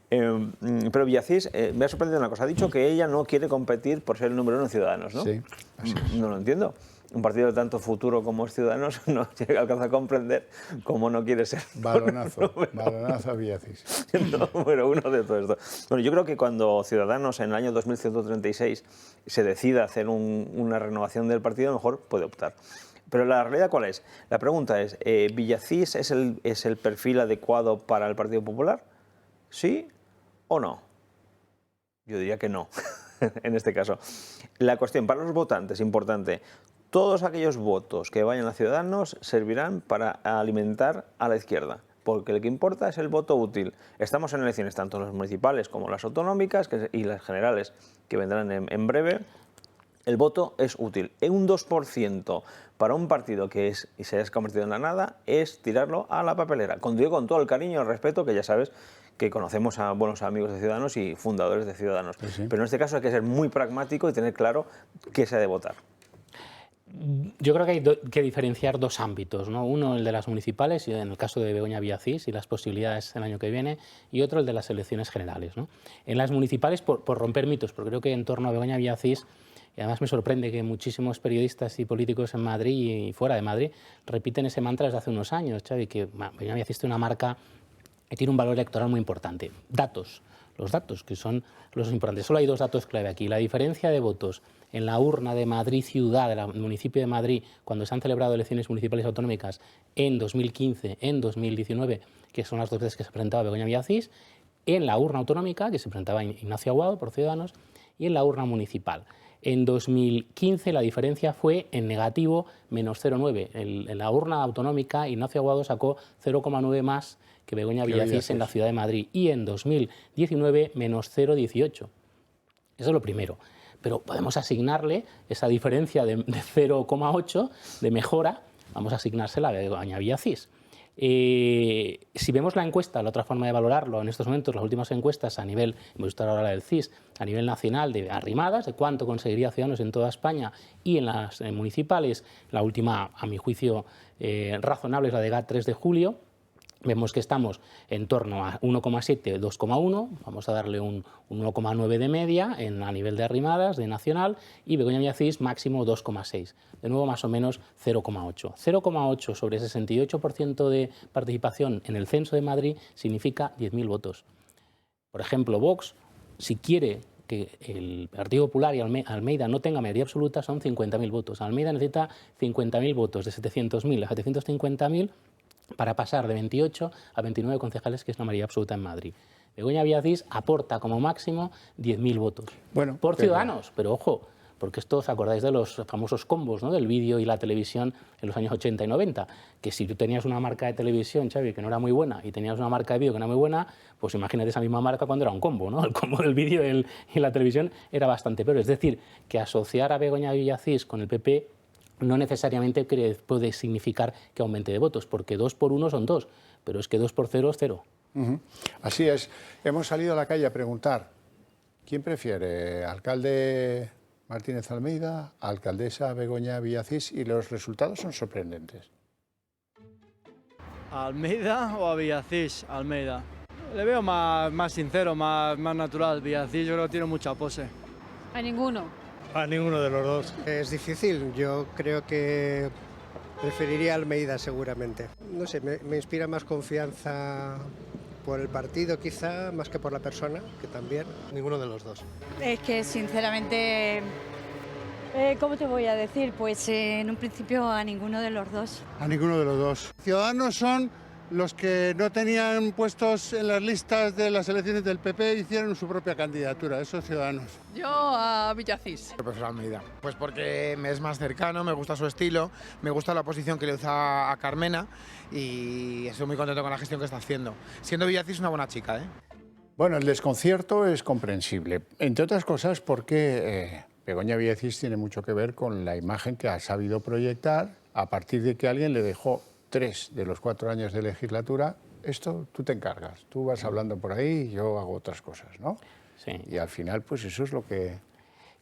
Pero Villacís, me ha sorprendido una cosa. Ha dicho que ella no quiere competir por ser el número 1 en Ciudadanos, ¿no? Sí, así es. No lo entiendo. Un partido de tanto futuro como es Ciudadanos no alcanza a comprender cómo no quiere ser. Balonazo a Villacís. Número 1 de todo esto. Bueno, yo creo que cuando Ciudadanos en el año 2136 se decida hacer una renovación del partido, a lo mejor puede optar. Pero la realidad, ¿cuál es? La pregunta es, ¿Villacís es el perfil adecuado para el Partido Popular? ¿Sí o no? Yo diría que no, en este caso. La cuestión para los votantes, importante, todos aquellos votos que vayan a Ciudadanos servirán para alimentar a la izquierda, porque lo que importa es el voto útil. Estamos en elecciones tanto las municipales como las autonómicas y las generales, que vendrán en breve. El voto es útil. Un 2% para un partido que se ha convertido en la nada es tirarlo a la papelera. Con todo el cariño y el respeto, que ya sabes que conocemos a buenos amigos de Ciudadanos y fundadores de Ciudadanos. Sí, sí. Pero en este caso hay que ser muy pragmático y tener claro qué se ha de votar. Yo creo que hay que diferenciar 2 ámbitos, ¿no? Uno, el de las municipales, y en el caso de Begoña Villacís y las posibilidades el año que viene, y otro, el de las elecciones generales, ¿no? En las municipales, por romper mitos, porque creo que en torno a Begoña Villacís, y además me sorprende que muchísimos periodistas y políticos en Madrid y fuera de Madrid repiten ese mantra desde hace unos años, Xavi, que Begoña Villacís tiene una marca tiene un valor electoral muy importante. Datos, los datos que son los importantes. Solo hay dos datos clave aquí. La diferencia de votos en la urna de Madrid ciudad, del municipio de Madrid, cuando se han celebrado elecciones municipales autonómicas en 2015, en 2019, que son las dos veces que se presentaba Begoña Villacís, en la urna autonómica, que se presentaba Ignacio Aguado por Ciudadanos, y en la urna municipal. En 2015 la diferencia fue en negativo, menos 0,9. En la urna autonómica Ignacio Aguado sacó 0,9 más que Begoña Villacís en la ciudad de Madrid. Y en 2019 menos 0,18. Eso es lo primero. Pero podemos asignarle esa diferencia de 0,8 de mejora, vamos a asignársela a Begoña Villacís. Si vemos la encuesta, la otra forma de valorarlo, en estos momentos las últimas encuestas a nivel, hemos visto ahora la del CIS, a nivel nacional de arrimadas, de cuánto conseguiría Ciudadanos en toda España y en las municipales, la última, a mi juicio, razonable es la de GAT 3 de julio. Vemos que estamos en torno a 1,7, 2,1, vamos a darle un 1,9 de media a nivel de arrimadas, de nacional, y Begoña Villacís máximo 2,6, de nuevo más o menos 0,8. 0,8 sobre 68% de participación en el censo de Madrid significa 10.000 votos. Por ejemplo, Vox, si quiere que el Partido Popular y Almeida no tenga mayoría absoluta, son 50.000 votos. Almeida necesita 50.000 votos, de 700.000 a 750.000, para pasar de 28 a 29 concejales, que es la mayoría absoluta en Madrid. Begoña Villacís aporta como máximo 10.000 votos. Bueno, por Ciudadanos, pero ojo, porque esto os acordáis de los famosos combos, ¿no?, del vídeo y la televisión en los años 80 y 90, que si tú tenías una marca de televisión, Xavi, que no era muy buena, y tenías una marca de vídeo que no era muy buena, pues imagínate esa misma marca cuando era un combo, ¿no? El combo del vídeo y la televisión era bastante peor. Es decir, que asociar a Begoña Villacís con el PP no necesariamente puede significar que aumente de votos, porque 2 por 1 son 2, pero es que 2 por 0 es 0. Así es. Hemos salido a la calle a preguntar, ¿quién prefiere? ¿Alcalde Martínez Almeida, alcaldesa Begoña Villacís? Y los resultados son sorprendentes. ¿A Almeida o a Villacís? Almeida. Le veo más sincero, más natural. Villacís yo creo que tiene mucha pose. A ninguno. A ninguno de los dos. Es difícil, yo creo que preferiría Almeida seguramente. No sé, me inspira más confianza por el partido quizá, más que por la persona, que también. Ninguno de los dos. Es que sinceramente, ¿cómo te voy a decir? Pues en un principio a ninguno de los dos. A ninguno de los dos. Ciudadanos son los que no tenían puestos en las listas de las elecciones del PP, hicieron su propia candidatura, esos Ciudadanos. Yo a Villacís. Pues a Almeida. Pues porque me es más cercano, me gusta su estilo, me gusta la posición que le usa a Carmena y estoy muy contento con la gestión que está haciendo. Siendo Villacís una buena chica, ¿eh? Bueno, el desconcierto es comprensible, entre otras cosas porque Begoña Villacís tiene mucho que ver con la imagen que ha sabido proyectar a partir de que alguien le dejó 3 de los 4 años de legislatura. Esto tú te encargas, tú vas hablando por ahí y yo hago otras cosas, ¿no? Sí. Y al final, pues eso es lo que...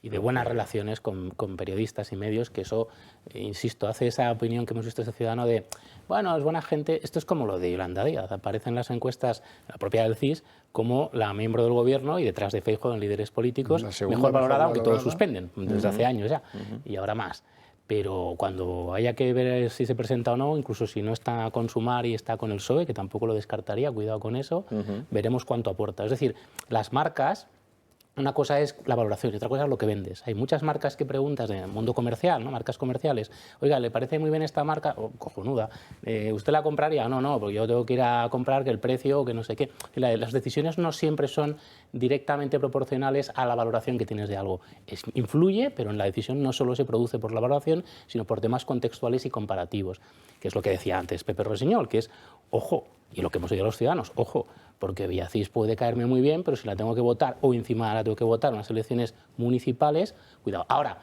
Y de buenas relaciones con periodistas y medios, que eso, insisto, hace esa opinión que hemos visto este ciudadano de, bueno, es buena gente. Esto es como lo de Yolanda Díaz, aparece en las encuestas, la propia del CIS, como la miembro del gobierno y detrás de Feijóo en líderes políticos, mejor valorada, aunque todos suspenden, desde hace años ya, y ahora más. Pero cuando haya que ver si se presenta o no, incluso si no está con Sumar y está con el PSOE, que tampoco lo descartaría, cuidado con eso, veremos cuánto aporta. Es decir, las marcas, una cosa es la valoración y otra cosa es lo que vendes. Hay muchas marcas que preguntas del mundo comercial, ¿no? Marcas comerciales. Oiga, ¿le parece muy bien esta marca? Oh, cojonuda. ¿Usted la compraría? No, porque yo tengo que ir a comprar que el precio o que no sé qué. Las decisiones no siempre son directamente proporcionales a la valoración que tienes de algo. Influye, pero en la decisión no solo se produce por la valoración, sino por temas contextuales y comparativos, que es lo que decía antes Pepe Rossinyol, que es, ojo, y lo que hemos oído a los ciudadanos, ojo, porque Villacís puede caerme muy bien, pero si la tengo que votar o encima la tengo que votar en unas elecciones municipales, cuidado. Ahora,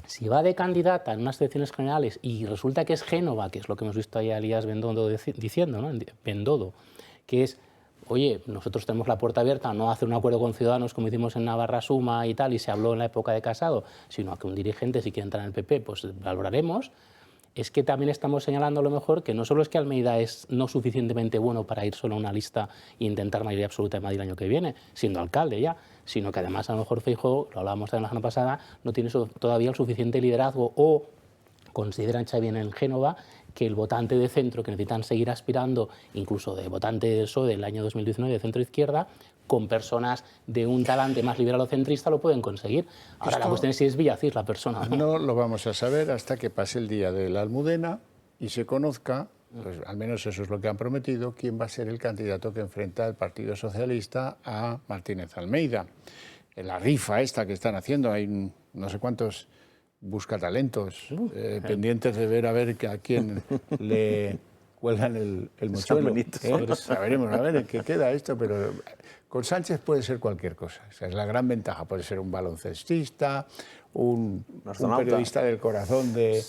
si va de candidata en unas elecciones generales y resulta que es Génova, que es lo que hemos visto ahí a Elías Bendodo diciendo, ¿no? Bendodo, que es, oye, nosotros tenemos la puerta abierta a no hacer un acuerdo con Ciudadanos como hicimos en Navarra Suma y tal, y se habló en la época de Casado, sino a que un dirigente, si quiere entrar en el PP, pues valoraremos. Es que también estamos señalando a lo mejor que no solo es que Almeida es no suficientemente bueno para ir solo a una lista e intentar mayoría absoluta de Madrid el año que viene, siendo alcalde ya, sino que además a lo mejor Feijóo, lo hablábamos también la semana pasada, no tiene todavía el suficiente liderazgo o consideran Xavi en Génova que el votante de centro, que necesitan seguir aspirando, incluso de votante del PSOE del año 2019 de centro-izquierda, con personas de un talante más liberal o centrista lo pueden conseguir. Ahora la cuestión es si es Villacís la persona o no. No lo vamos a saber hasta que pase el día de la Almudena y se conozca, pues, al menos eso es lo que han prometido, quién va a ser el candidato que enfrenta al Partido Socialista a Martínez Almeida. En la rifa esta que están haciendo, hay no sé cuántos buscatalentos pendientes de ver a ver a quién le cuelgan el mochuelo. Veremos a ver en qué queda esto, pero con Sánchez puede ser cualquier cosa. Esa es la gran ventaja. Puede ser un baloncestista, un periodista del corazón de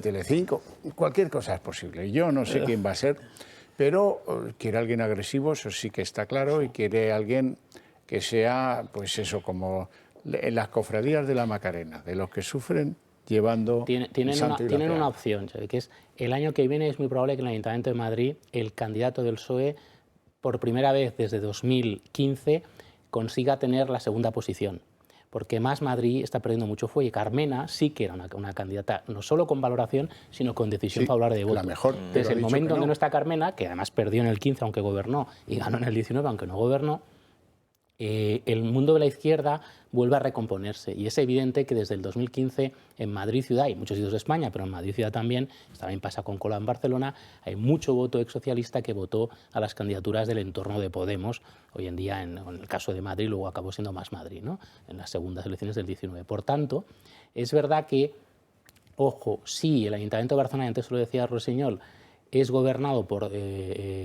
Telecinco. Cualquier cosa es posible. Yo no sé quién va a ser, pero quiere alguien agresivo, eso sí que está claro, y quiere alguien que sea, pues eso, como en las cofradías de la Macarena, de los que sufren llevando Tienen una opción, que es el año que viene es muy probable que en el Ayuntamiento de Madrid el candidato del PSOE, por primera vez desde 2015, consiga tener la segunda posición. Porque Más Madrid está perdiendo mucho fuelle. Carmena sí que era una candidata, no solo con valoración, sino con decisión favorable de voto. La mejor, desde el momento donde no está Carmena, que además perdió en el 15 aunque gobernó, y ganó en el 19 aunque no gobernó, el mundo de la izquierda vuelve a recomponerse. Y es evidente que desde el 2015 en Madrid ciudad, y muchos sitios de España, pero en Madrid ciudad también pasa con Colau en Barcelona, hay mucho voto exsocialista que votó a las candidaturas del entorno de Podemos. Hoy en día, en el caso de Madrid, luego acabó siendo Más Madrid, ¿no?, en las segundas elecciones del 19. Por tanto, es verdad que, ojo, sí, el Ayuntamiento de Barcelona, antes lo decía Rossinyol, es gobernado por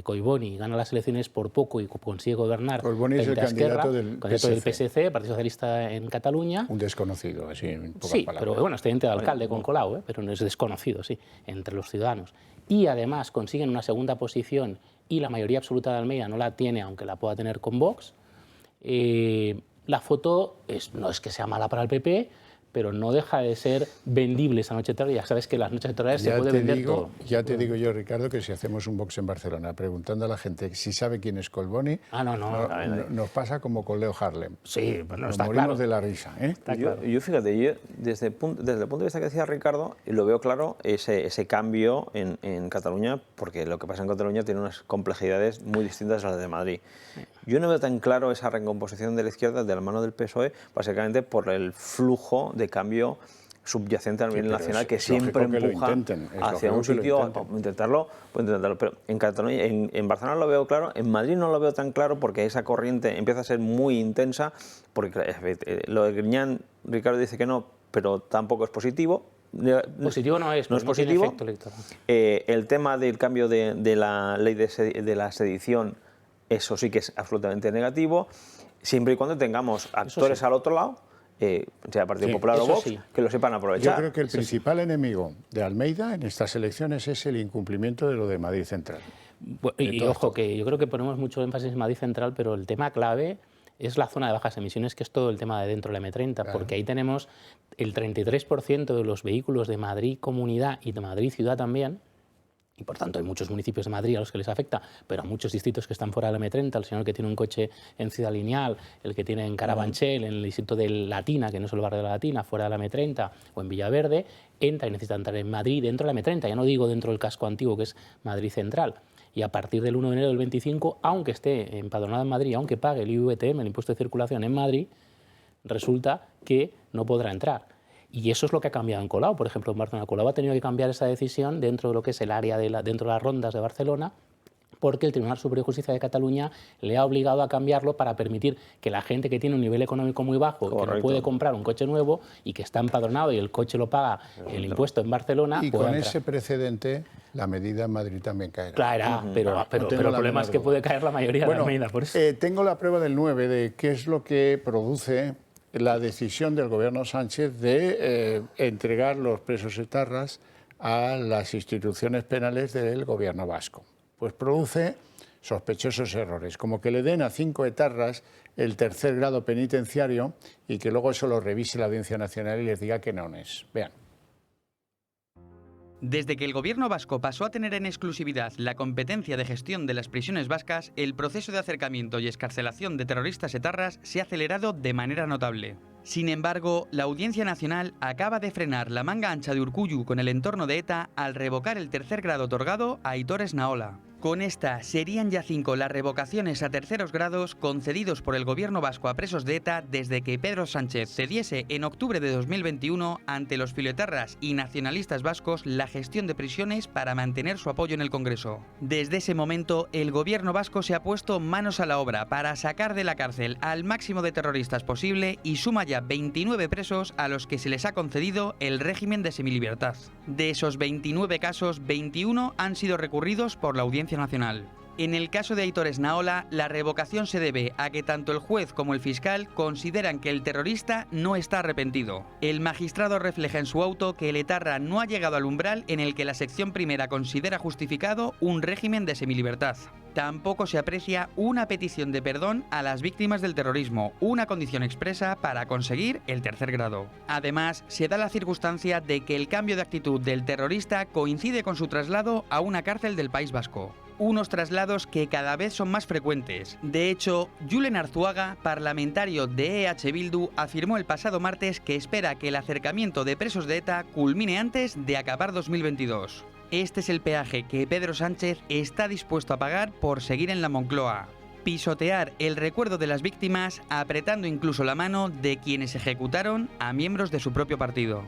Collboni y gana las elecciones por poco y consigue gobernar. Collboni es el candidato del PSC, Partido Socialista en Cataluña. Un desconocido, así en pocas palabras. Pero bueno, es teniente de alcalde con Colau, pero no es desconocido, sí, entre los ciudadanos. Y además consiguen una segunda posición y la mayoría absoluta de Almeida no la tiene, aunque la pueda tener con Vox. La foto no es que sea mala para el PP, pero no deja de ser vendible esa noche electoral. Ya sabes que las noches electorales se puede vender todo. Ya te digo yo, Ricardo, que si hacemos un Vox en Barcelona preguntando a la gente si sabe quién es Collboni, nos pasa como con Leo Harlem. Sí, bueno, nos morimos de la risa. Yo fíjate, desde el punto de vista que decía Ricardo, lo veo claro ese cambio en Cataluña, porque lo que pasa en Cataluña tiene unas complejidades muy distintas a las de Madrid. Yo no veo tan claro esa recomposición de la izquierda de la mano del PSOE, básicamente por el flujo de cambio subyacente a nivel nacional que siempre empuja hacia un sitio. Intentarlo. Pero en Cataluña, en Barcelona lo veo claro, en Madrid no lo veo tan claro porque esa corriente empieza a ser muy intensa, porque lo de Griñán, Ricardo dice que no, pero tampoco es positivo. Positivo no es positivo. Tiene efecto electoral. El tema del cambio de la ley de la sedición, eso sí que es absolutamente negativo, siempre y cuando tengamos actores al otro lado, sea Partido Popular o Vox, que lo sepan aprovechar. Yo creo que el principal enemigo de Almeida en estas elecciones es el incumplimiento de lo de Madrid Central. Y ojo, que yo creo que ponemos mucho énfasis en Madrid Central, pero el tema clave es la zona de bajas emisiones, que es todo el tema de dentro de la M30, porque ahí tenemos el 33% de los vehículos de Madrid Comunidad y de Madrid Ciudad también, y por tanto hay muchos municipios de Madrid a los que les afecta, pero a muchos distritos que están fuera de la M30, el señor que tiene un coche en Ciudad Lineal, el que tiene en Carabanchel, en el distrito de Latina, que no es el barrio de la Latina, fuera de la M30, o en Villaverde, entra y necesita entrar en Madrid dentro de la M30, ya no digo dentro del casco antiguo que es Madrid Central. Y a partir del 1 de enero del 25, aunque esté empadronado en Madrid, aunque pague el IVTM, el impuesto de circulación en Madrid, resulta que no podrá entrar. Y eso es lo que ha cambiado en Colau. Por ejemplo, en Barcelona, Colau ha tenido que cambiar esa decisión dentro de lo que es el área dentro de las rondas de Barcelona, porque el Tribunal Superior de Justicia de Cataluña le ha obligado a cambiarlo para permitir que la gente que tiene un nivel económico muy bajo, que no puede comprar un coche nuevo y que está empadronado y el coche lo paga el impuesto en Barcelona, y con ese precedente la medida en Madrid también caerá. Caerá, pero el problema es que puede caer la mayoría de las medidas. Por eso. Tengo la prueba del 9 de qué es lo que produce la decisión del gobierno Sánchez de entregar los presos etarras a las instituciones penales del gobierno vasco. Pues produce sospechosos errores, como que le den a 5 etarras el tercer grado penitenciario y que luego eso lo revise la Audiencia Nacional y les diga que no es. Vean. Desde que el gobierno vasco pasó a tener en exclusividad la competencia de gestión de las prisiones vascas, el proceso de acercamiento y excarcelación de terroristas etarras se ha acelerado de manera notable. Sin embargo, la Audiencia Nacional acaba de frenar la manga ancha de Urkullu con el entorno de ETA al revocar el tercer grado otorgado a Aitor Esnaola. Con esta serían ya 5 las revocaciones a terceros grados concedidos por el gobierno vasco a presos de ETA desde que Pedro Sánchez cediese en octubre de 2021 ante los filoetarras y nacionalistas vascos la gestión de prisiones para mantener su apoyo en el Congreso. Desde ese momento, el gobierno vasco se ha puesto manos a la obra para sacar de la cárcel al máximo de terroristas posible y suma ya 29 presos a los que se les ha concedido el régimen de semilibertad. De esos 29 casos, 21 han sido recurridos por la Audiencia Nacional. En el caso de Aitor Esnaola, la revocación se debe a que tanto el juez como el fiscal consideran que el terrorista no está arrepentido. El magistrado refleja en su auto que el etarra no ha llegado al umbral en el que la sección primera considera justificado un régimen de semilibertad. Tampoco se aprecia una petición de perdón a las víctimas del terrorismo, una condición expresa para conseguir el tercer grado. Además, se da la circunstancia de que el cambio de actitud del terrorista coincide con su traslado a una cárcel del País Vasco. Unos traslados que cada vez son más frecuentes. De hecho, Julen Arzuaga, parlamentario de EH Bildu, afirmó el pasado martes que espera que el acercamiento de presos de ETA culmine antes de acabar 2022. Este es el peaje que Pedro Sánchez está dispuesto a pagar por seguir en la Moncloa. Pisotear el recuerdo de las víctimas, apretando incluso la mano de quienes ejecutaron a miembros de su propio partido.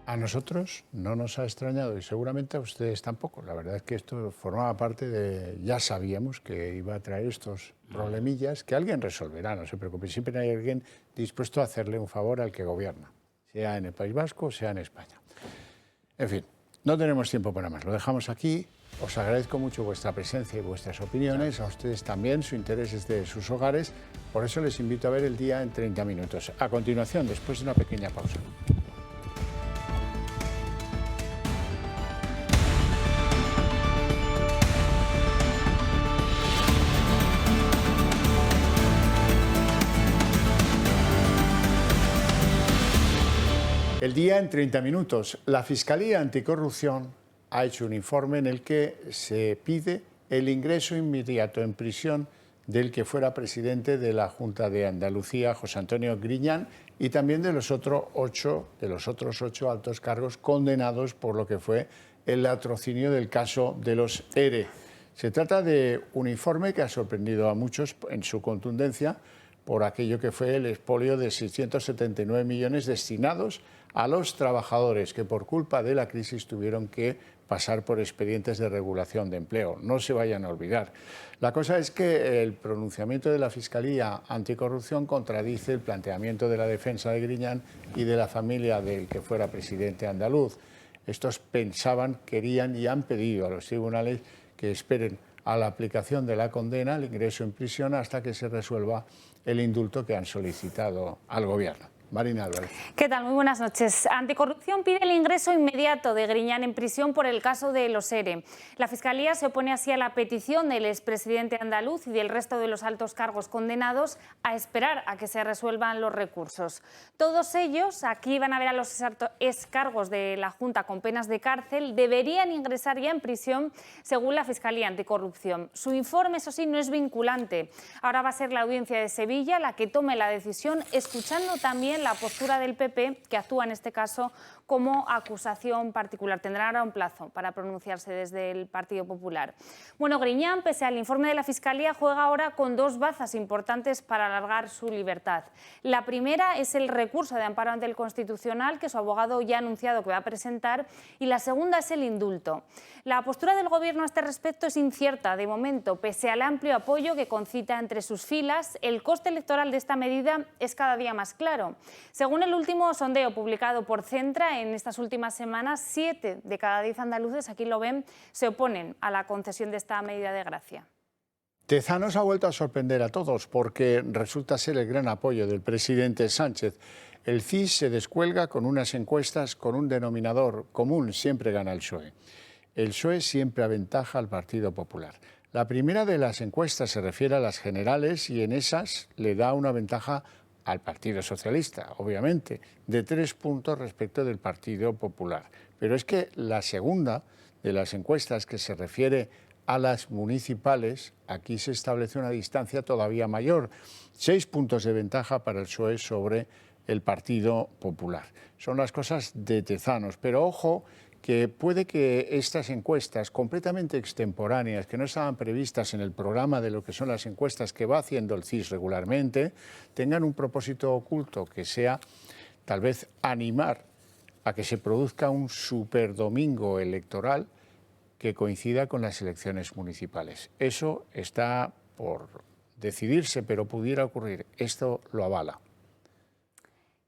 A nosotros no nos ha extrañado y seguramente a ustedes tampoco. La verdad es que esto formaba parte de... Ya sabíamos que iba a traer estos problemillas que alguien resolverá, no se preocupe. Siempre hay alguien dispuesto a hacerle un favor al que gobierna, sea en el País Vasco, sea en España. En fin, no tenemos tiempo para más. Lo dejamos aquí. Os agradezco mucho vuestra presencia y vuestras opiniones. A ustedes también, su interés es de sus hogares. Por eso les invito a ver El Día en 30 minutos. A continuación, después de una pequeña pausa. El Día en 30 minutos. La Fiscalía Anticorrupción ha hecho un informe en el que se pide el ingreso inmediato en prisión del que fuera presidente de la Junta de Andalucía, José Antonio Griñán, y también de los otros 8 altos cargos condenados por lo que fue el latrocinio del caso de los ERE. Se trata de un informe que ha sorprendido a muchos en su contundencia por aquello que fue el expolio de 679 millones destinados a los trabajadores que por culpa de la crisis tuvieron que pasar por expedientes de regulación de empleo. No se vayan a olvidar. La cosa es que el pronunciamiento de la Fiscalía Anticorrupción contradice el planteamiento de la defensa de Griñán y de la familia del que fuera presidente andaluz. Estos pensaban, querían y han pedido a los tribunales que esperen a la aplicación de la condena, el ingreso en prisión, hasta que se resuelva el indulto que han solicitado al Gobierno. Marina Álvarez. ¿Qué tal? Muy buenas noches. Anticorrupción pide el ingreso inmediato de Griñán en prisión por el caso de los ERE. La Fiscalía se opone así a la petición del expresidente andaluz y del resto de los altos cargos condenados a esperar a que se resuelvan los recursos. Todos ellos, aquí van a ver a los excargos de la Junta con penas de cárcel, deberían ingresar ya en prisión según la Fiscalía Anticorrupción. Su informe, eso sí, no es vinculante. Ahora va a ser la Audiencia de Sevilla la que tome la decisión, escuchando también la postura del PP, que actúa en este caso como acusación particular. Tendrán ahora un plazo para pronunciarse desde el Partido Popular. Bueno, Griñán, pese al informe de la Fiscalía, juega ahora con dos bazas importantes para alargar su libertad. La primera es el recurso de amparo ante el Constitucional, que su abogado ya ha anunciado que va a presentar, y la segunda es el indulto. La postura del Gobierno a este respecto es incierta de momento, pese al amplio apoyo que concita entre sus filas. El coste electoral de esta medida es cada día más claro. Según el último sondeo publicado por Centra, en estas últimas semanas, 7 de cada 10 andaluces, aquí lo ven, se oponen a la concesión de esta medida de gracia. Tezanos ha vuelto a sorprender a todos porque resulta ser el gran apoyo del presidente Sánchez. El CIS se descuelga con unas encuestas con un denominador común: siempre gana el PSOE. El PSOE siempre aventaja al Partido Popular. La primera de las encuestas se refiere a las generales y en esas le da una ventaja al Partido Socialista, obviamente, de 3 puntos respecto del Partido Popular. Pero es que la segunda de las encuestas, que se refiere a las municipales, aquí se establece una distancia todavía mayor, 6 puntos de ventaja para el PSOE sobre el Partido Popular. Son las cosas de Tezanos, pero ojo que puede que estas encuestas completamente extemporáneas, que no estaban previstas en el programa de lo que son las encuestas que va haciendo el CIS regularmente, tengan un propósito oculto, que sea tal vez animar a que se produzca un superdomingo electoral que coincida con las elecciones municipales. Eso está por decidirse, pero pudiera ocurrir. Esto lo avala.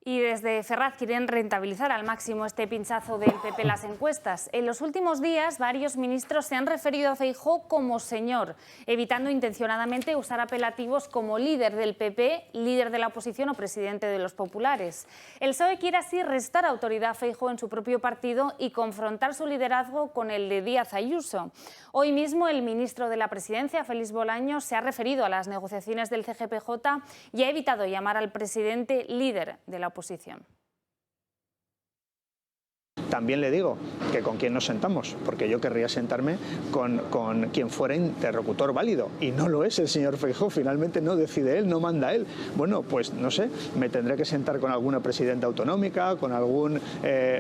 Y desde Ferraz quieren rentabilizar al máximo este pinchazo del PP en las encuestas. En los últimos días, varios ministros se han referido a Feijóo como señor, evitando intencionadamente usar apelativos como líder del PP, líder de la oposición o presidente de los populares. El PSOE quiere así restar autoridad a Feijóo en su propio partido y confrontar su liderazgo con el de Díaz Ayuso. Hoy mismo el ministro de la Presidencia, Félix Bolaños, se ha referido a las negociaciones del CGPJ y ha evitado llamar al presidente líder de la oposición. También le digo que con quién nos sentamos, porque yo querría sentarme con quien fuera interlocutor válido, y no lo es el señor Feijóo. Finalmente no decide él, no manda él. Bueno, pues no sé, me tendré que sentar con alguna presidenta autonómica, con algún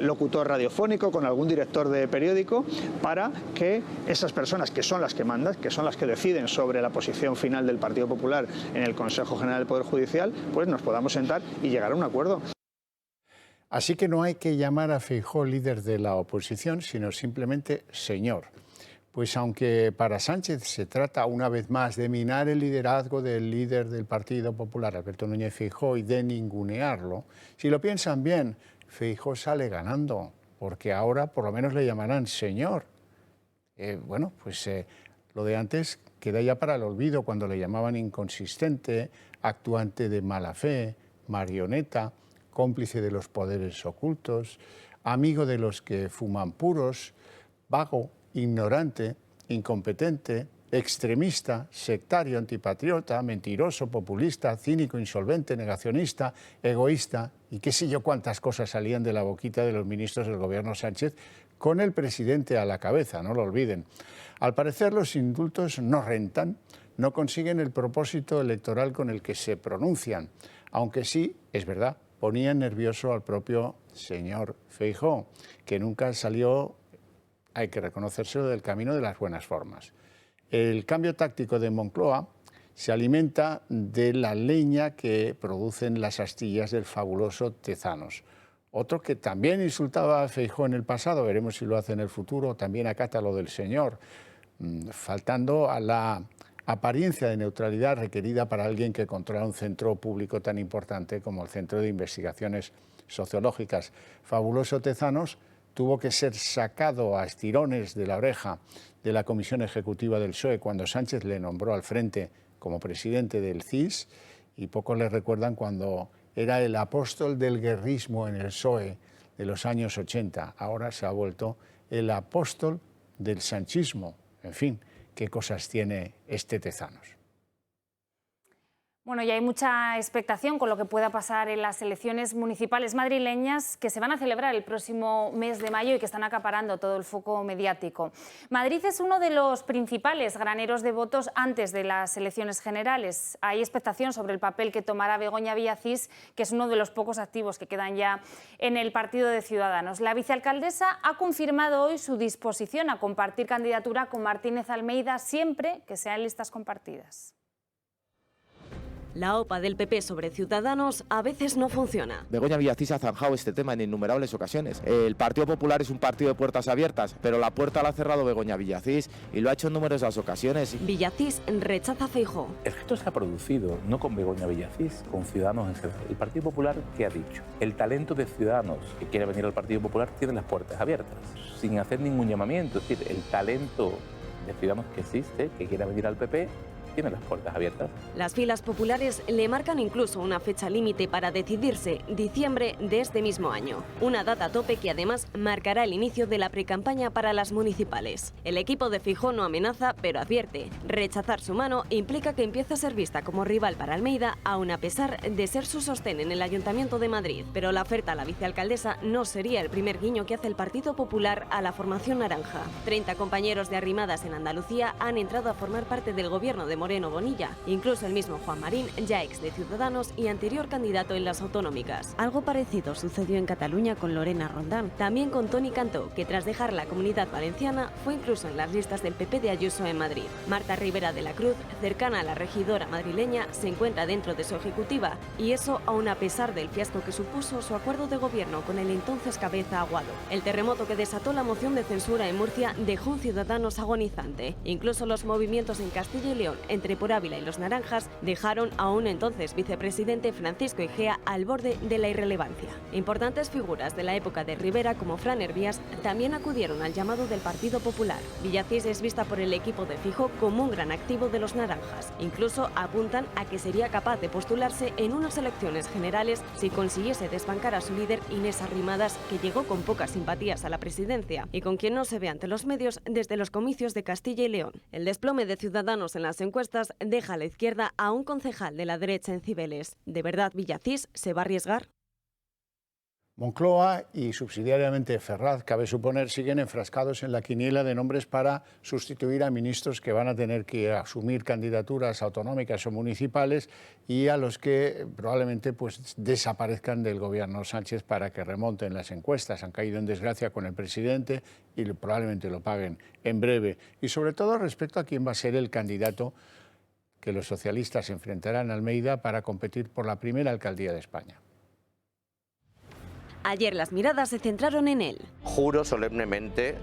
locutor radiofónico, con algún director de periódico, para que esas personas que son las que mandan, que son las que deciden sobre la posición final del Partido Popular en el Consejo General del Poder Judicial, pues nos podamos sentar y llegar a un acuerdo. Así que no hay que llamar a Feijóo líder de la oposición, sino simplemente señor. Pues aunque para Sánchez se trata una vez más de minar el liderazgo del líder del Partido Popular, Alberto Núñez Feijóo, y de ningunearlo, si lo piensan bien, Feijóo sale ganando, porque ahora por lo menos le llamarán señor. Lo de antes queda ya para el olvido, cuando le llamaban inconsistente, actuante de mala fe, marioneta, cómplice de los poderes ocultos, amigo de los que fuman puros, vago, ignorante, incompetente, extremista, sectario, antipatriota, mentiroso, populista, cínico, insolvente, negacionista, egoísta, y qué sé yo cuántas cosas salían de la boquita de los ministros del gobierno Sánchez, con el presidente a la cabeza, no lo olviden. Al parecer los indultos no rentan, no consiguen el propósito electoral con el que se pronuncian, aunque sí, es verdad, ponían nervioso al propio señor Feijóo, que nunca salió, hay que reconocérselo, del camino de las buenas formas. El cambio táctico de Moncloa se alimenta de la leña que producen las astillas del fabuloso Tezanos. Otro que también insultaba a Feijóo en el pasado, veremos si lo hace en el futuro, también acata lo del señor, faltando a la apariencia de neutralidad requerida para alguien que controla un centro público tan importante como el Centro de Investigaciones Sociológicas. Fabuloso Tezanos tuvo que ser sacado a estirones de la oreja de la Comisión Ejecutiva del PSOE cuando Sánchez le nombró al frente como presidente del CIS, y pocos le recuerdan cuando era el apóstol del guerrismo en el PSOE de los años 80. Ahora se ha vuelto el apóstol del sanchismo. En fin, qué cosas tiene este Tezanos. Bueno, y hay mucha expectación con lo que pueda pasar en las elecciones municipales madrileñas que se van a celebrar el próximo mes de mayo y que están acaparando todo el foco mediático. Madrid es uno de los principales graneros de votos antes de las elecciones generales. Hay expectación sobre el papel que tomará Begoña Villacís, que es uno de los pocos activos que quedan ya en el partido de Ciudadanos. La vicealcaldesa ha confirmado hoy su disposición a compartir candidatura con Martínez Almeida siempre que sean listas compartidas. La OPA del PP sobre Ciudadanos a veces no funciona. Begoña Villacís ha zanjado este tema en innumerables ocasiones. El Partido Popular es un partido de puertas abiertas, pero la puerta la ha cerrado Begoña Villacís y lo ha hecho en numerosas ocasiones. Villacís rechaza a Feijóo. El gesto se ha producido no con Begoña Villacís, con Ciudadanos en general. El Partido Popular, ¿qué ha dicho? El talento de Ciudadanos que quiere venir al Partido Popular tiene las puertas abiertas, sin hacer ningún llamamiento. Es decir, el talento de Ciudadanos que existe, que quiera venir al PP, tiene las puertas abiertas. Las filas populares le marcan incluso una fecha límite para decidirse, diciembre de este mismo año. Una data tope que además marcará el inicio de la precampaña para las municipales. El equipo de Feijóo no amenaza, pero advierte. Rechazar su mano implica que empieza a ser vista como rival para Almeida, aun a pesar de ser su sostén en el Ayuntamiento de Madrid. Pero la oferta a la vicealcaldesa no sería el primer guiño que hace el Partido Popular a la formación naranja. 30 compañeros de arrimadas en Andalucía han entrado a formar parte del gobierno de Moreno Bonilla, incluso el mismo Juan Marín, ya ex de Ciudadanos y anterior candidato en las autonómicas. Algo parecido sucedió en Cataluña con Lorena Roldán, también con Toni Cantó, que tras dejar la Comunidad Valenciana fue incluso en las listas del PP de Ayuso en Madrid. Marta Rivera de la Cruz, cercana a la regidora madrileña, se encuentra dentro de su ejecutiva, y eso aún a pesar del fiasco que supuso su acuerdo de gobierno con el entonces cabeza Aguado. El terremoto que desató la moción de censura en Murcia dejó un Ciudadanos agonizante. Incluso los movimientos en Castilla y León, entre Por Ávila y los Naranjas, dejaron a un entonces vicepresidente Francisco Egea al borde de la irrelevancia. Importantes figuras de la época de Rivera, como Fran Hervías, también acudieron al llamado del Partido Popular. Villacís es vista por el equipo de Feijóo como un gran activo de los naranjas. Incluso apuntan a que sería capaz de postularse en unas elecciones generales si consiguiese desbancar a su líder Inés Arrimadas, que llegó con pocas simpatías a la presidencia y con quien no se ve ante los medios desde los comicios de Castilla y León. El desplome de Ciudadanos en las encuestas deja a la izquierda a un concejal de la derecha en Cibeles. ¿De verdad Villacís se va a arriesgar? Moncloa y subsidiariamente Ferraz, cabe suponer, siguen enfrascados en la quiniela de nombres para sustituir a ministros que van a tener que asumir candidaturas autonómicas o municipales y a los que probablemente pues desaparezcan del gobierno Sánchez para que remonten las encuestas. Han caído en desgracia con el presidente y probablemente lo paguen en breve. Y sobre todo respecto a quién va a ser el candidato que los socialistas enfrentarán a Almeida para competir por la primera alcaldía de España. Ayer las miradas se centraron en él. Juro solemnemente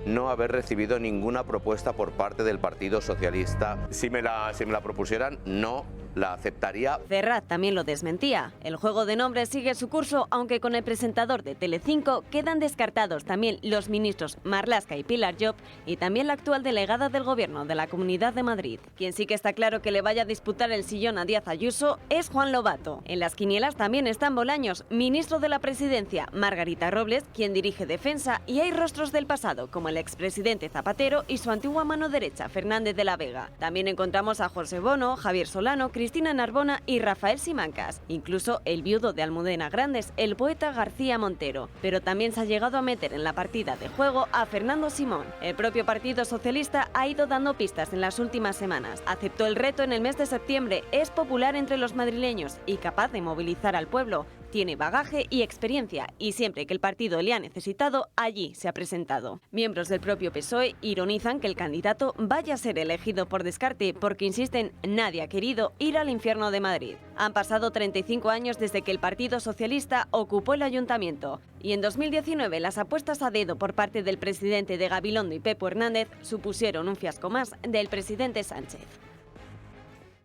no haber recibido ninguna propuesta por parte del Partido Socialista. Si me la propusieran, no la aceptaría. Ferraz también lo desmentía. El juego de nombres sigue su curso, aunque con el presentador de Telecinco quedan descartados también los ministros Marlaska y Pilar Llop y también la actual delegada del Gobierno de la Comunidad de Madrid. Quien sí que está claro que le vaya a disputar el sillón a Díaz Ayuso es Juan Lobato. En las quinielas también están Bolaños, ministro de la Presidencia, Margarita Robles, quien dirige Defensa, y hay rostros del pasado, como el expresidente Zapatero y su antigua mano derecha, Fernández de la Vega. También encontramos a José Bono, Javier Solano, Cristina Narbona y Rafael Simancas, incluso el viudo de Almudena Grandes, el poeta García Montero. Pero también se ha llegado a meter en la partida de juego a Fernando Simón. El propio Partido Socialista ha ido dando pistas en las últimas semanas. Aceptó el reto en el mes de septiembre, es popular entre los madrileños y capaz de movilizar al pueblo. Tiene bagaje y experiencia y siempre que el partido le ha necesitado, allí se ha presentado. Miembros del propio PSOE ironizan que el candidato vaya a ser elegido por descarte porque insisten, nadie ha querido ir al infierno de Madrid. Han pasado 35 años desde que el Partido Socialista ocupó el ayuntamiento y en 2019 las apuestas a dedo por parte del presidente de Gabilondo y Pepo Hernández supusieron un fiasco más del presidente Sánchez.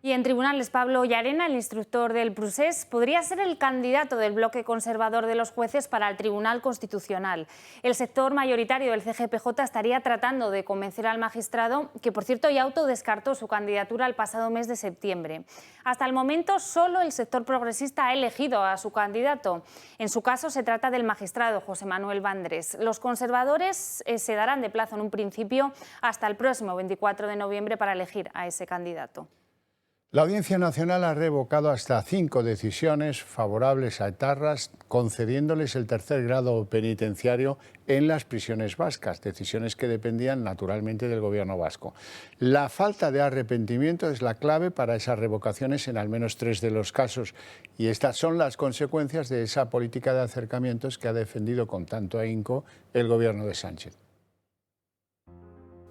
Y en tribunales, Pablo Llarena, el instructor del Procés, podría ser el candidato del bloque conservador de los jueces para el Tribunal Constitucional. El sector mayoritario del CGPJ estaría tratando de convencer al magistrado, que por cierto ya autodescartó su candidatura el pasado mes de septiembre. Hasta el momento solo el sector progresista ha elegido a su candidato. En su caso se trata del magistrado José Manuel Vandrés. Los conservadores se darán de plazo en un principio hasta el próximo 24 de noviembre para elegir a ese candidato. La Audiencia Nacional ha revocado hasta 5 decisiones favorables a etarras, concediéndoles el tercer grado penitenciario en las prisiones vascas, decisiones que dependían naturalmente del gobierno vasco. La falta de arrepentimiento es la clave para esas revocaciones en al menos 3 de los casos, y estas son las consecuencias de esa política de acercamientos que ha defendido con tanto ahínco el gobierno de Sánchez.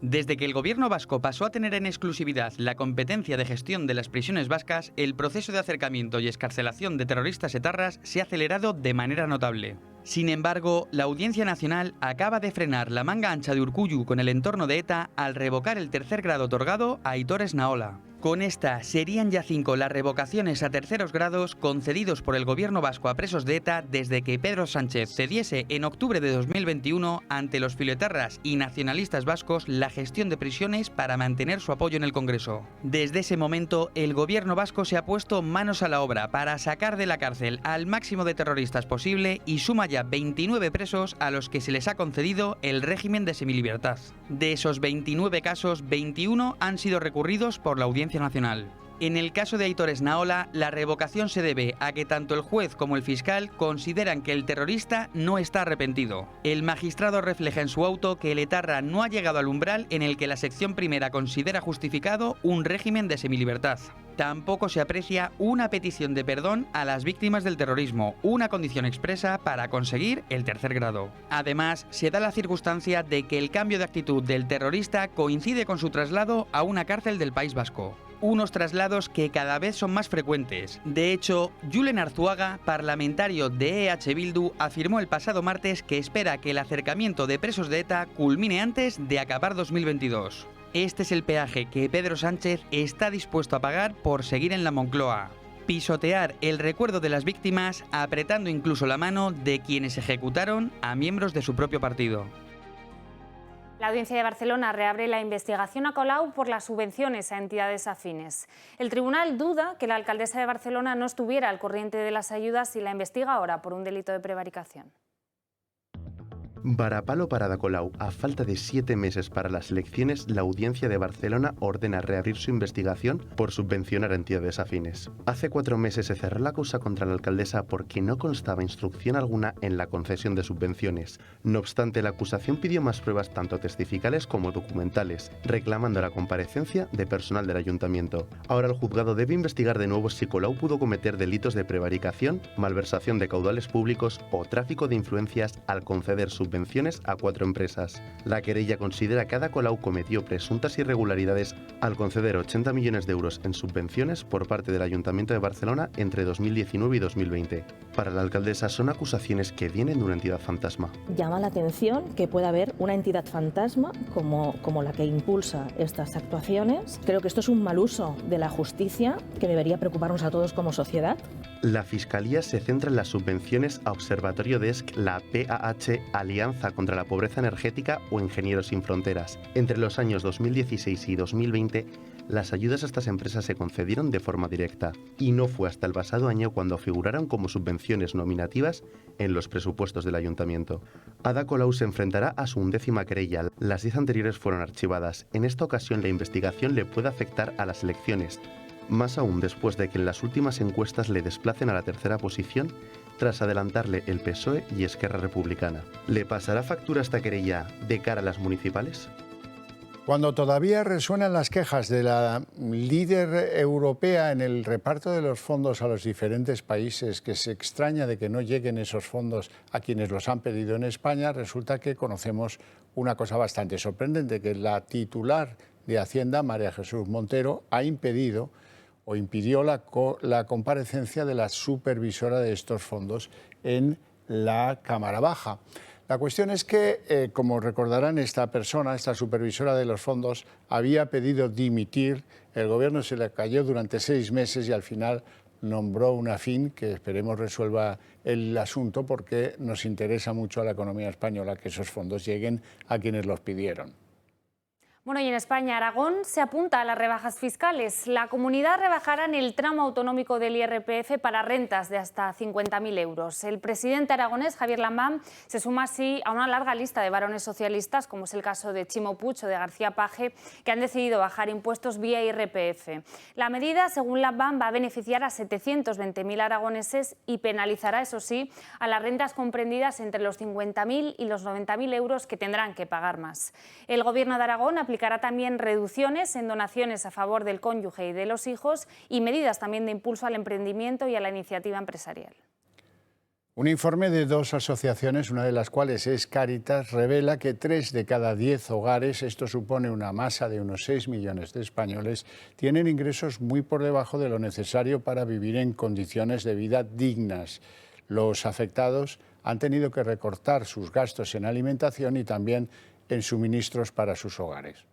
Desde que el gobierno vasco pasó a tener en exclusividad la competencia de gestión de las prisiones vascas, el proceso de acercamiento y excarcelación de terroristas etarras se ha acelerado de manera notable. Sin embargo, la Audiencia Nacional acaba de frenar la manga ancha de Urkullu con el entorno de ETA al revocar el tercer grado otorgado a Aitor Esnaola. Con esta serían ya 5 las revocaciones a terceros grados concedidos por el gobierno vasco a presos de ETA desde que Pedro Sánchez cediese en octubre de 2021 ante los filoetarras y nacionalistas vascos la gestión de prisiones para mantener su apoyo en el Congreso. Desde ese momento, el gobierno vasco se ha puesto manos a la obra para sacar de la cárcel al máximo de terroristas posible y suma ya 29 presos a los que se les ha concedido el régimen de semilibertad. De esos 29 casos, 21 han sido recurridos por la Audiencia Nacional. En el caso de Aitor Esnaola, la revocación se debe a que tanto el juez como el fiscal consideran que el terrorista no está arrepentido. El magistrado refleja en su auto que el etarra no ha llegado al umbral en el que la sección primera considera justificado un régimen de semilibertad. Tampoco se aprecia una petición de perdón a las víctimas del terrorismo, una condición expresa para conseguir el tercer grado. Además, se da la circunstancia de que el cambio de actitud del terrorista coincide con su traslado a una cárcel del País Vasco. Unos traslados que cada vez son más frecuentes. De hecho, Julen Arzuaga, parlamentario de EH Bildu, afirmó el pasado martes que espera que el acercamiento de presos de ETA culmine antes de acabar 2022. Este es el peaje que Pedro Sánchez está dispuesto a pagar por seguir en la Moncloa. Pisotear el recuerdo de las víctimas, apretando incluso la mano de quienes ejecutaron a miembros de su propio partido. La Audiencia de Barcelona reabre la investigación a Colau por las subvenciones a entidades afines. El tribunal duda que la alcaldesa de Barcelona no estuviera al corriente de las ayudas y la investiga ahora por un delito de prevaricación. Varapalo para Ada Colau. A falta de 7 meses para las elecciones, la Audiencia de Barcelona ordena reabrir su investigación por subvencionar a entidades afines. Hace 4 meses se cerró la causa contra la alcaldesa porque no constaba instrucción alguna en la concesión de subvenciones. No obstante, la acusación pidió más pruebas tanto testificales como documentales, reclamando la comparecencia de personal del ayuntamiento. Ahora el juzgado debe investigar de nuevo si Colau pudo cometer delitos de prevaricación, malversación de caudales públicos o tráfico de influencias al conceder subvenciones a 4 empresas. La querella considera que Ada Colau cometió presuntas irregularidades al conceder 80 millones de euros en subvenciones por parte del Ayuntamiento de Barcelona entre 2019 y 2020. Para la alcaldesa son acusaciones que vienen de una entidad fantasma. Llama la atención que pueda haber una entidad fantasma como la que impulsa estas actuaciones. Creo que esto es un mal uso de la justicia que debería preocuparnos a todos como sociedad. La Fiscalía se centra en las subvenciones a Observatorio Desk, la PAH, Alianza contra la Pobreza Energética o Ingenieros Sin Fronteras. Entre los años 2016 y 2020, las ayudas a estas empresas se concedieron de forma directa, y no fue hasta el pasado año cuando figuraron como subvenciones nominativas en los presupuestos del ayuntamiento. Ada Colau se enfrentará a su 11ª querella. Las 10 anteriores fueron archivadas. En esta ocasión la investigación le puede afectar a las elecciones, más aún después de que en las últimas encuestas le desplacen a la tercera posición tras adelantarle el PSOE y Esquerra Republicana. ¿Le pasará factura esta querella de cara a las municipales? Cuando todavía resuenan las quejas de la líder europea en el reparto de los fondos a los diferentes países, que se extraña de que no lleguen esos fondos a quienes los han pedido en España, resulta que conocemos una cosa bastante sorprendente, que la titular de Hacienda, María Jesús Montero, ha impedido o impidió la comparecencia de la supervisora de estos fondos en la Cámara Baja. La cuestión es que, como recordarán, esta persona, esta supervisora de los fondos, había pedido dimitir, el gobierno se le cayó durante 6 meses y al final nombró una fin que esperemos resuelva el asunto porque nos interesa mucho a la economía española que esos fondos lleguen a quienes los pidieron. Bueno, y en España, Aragón se apunta a las rebajas fiscales. La comunidad rebajará en el tramo autonómico del IRPF para rentas de hasta 50.000 euros. El presidente aragonés, Javier Lambán, se suma así a una larga lista de varones socialistas, como es el caso de Chimo Puig o de García Page, que han decidido bajar impuestos vía IRPF. La medida, según Lambán, va a beneficiar a 720.000 aragoneses y penalizará, eso sí, a las rentas comprendidas entre los 50.000 y los 90.000 euros que tendrán que pagar más. El Gobierno de Aragón aplicará también reducciones en donaciones a favor del cónyuge y de los hijos y medidas también de impulso al emprendimiento y a la iniciativa empresarial. Un informe de 2 asociaciones, una de las cuales es Cáritas, revela que 3 de cada 10 hogares, esto supone una masa de unos 6 millones de españoles, tienen ingresos muy por debajo de lo necesario para vivir en condiciones de vida dignas. Los afectados han tenido que recortar sus gastos en alimentación y también en suministros para sus hogares.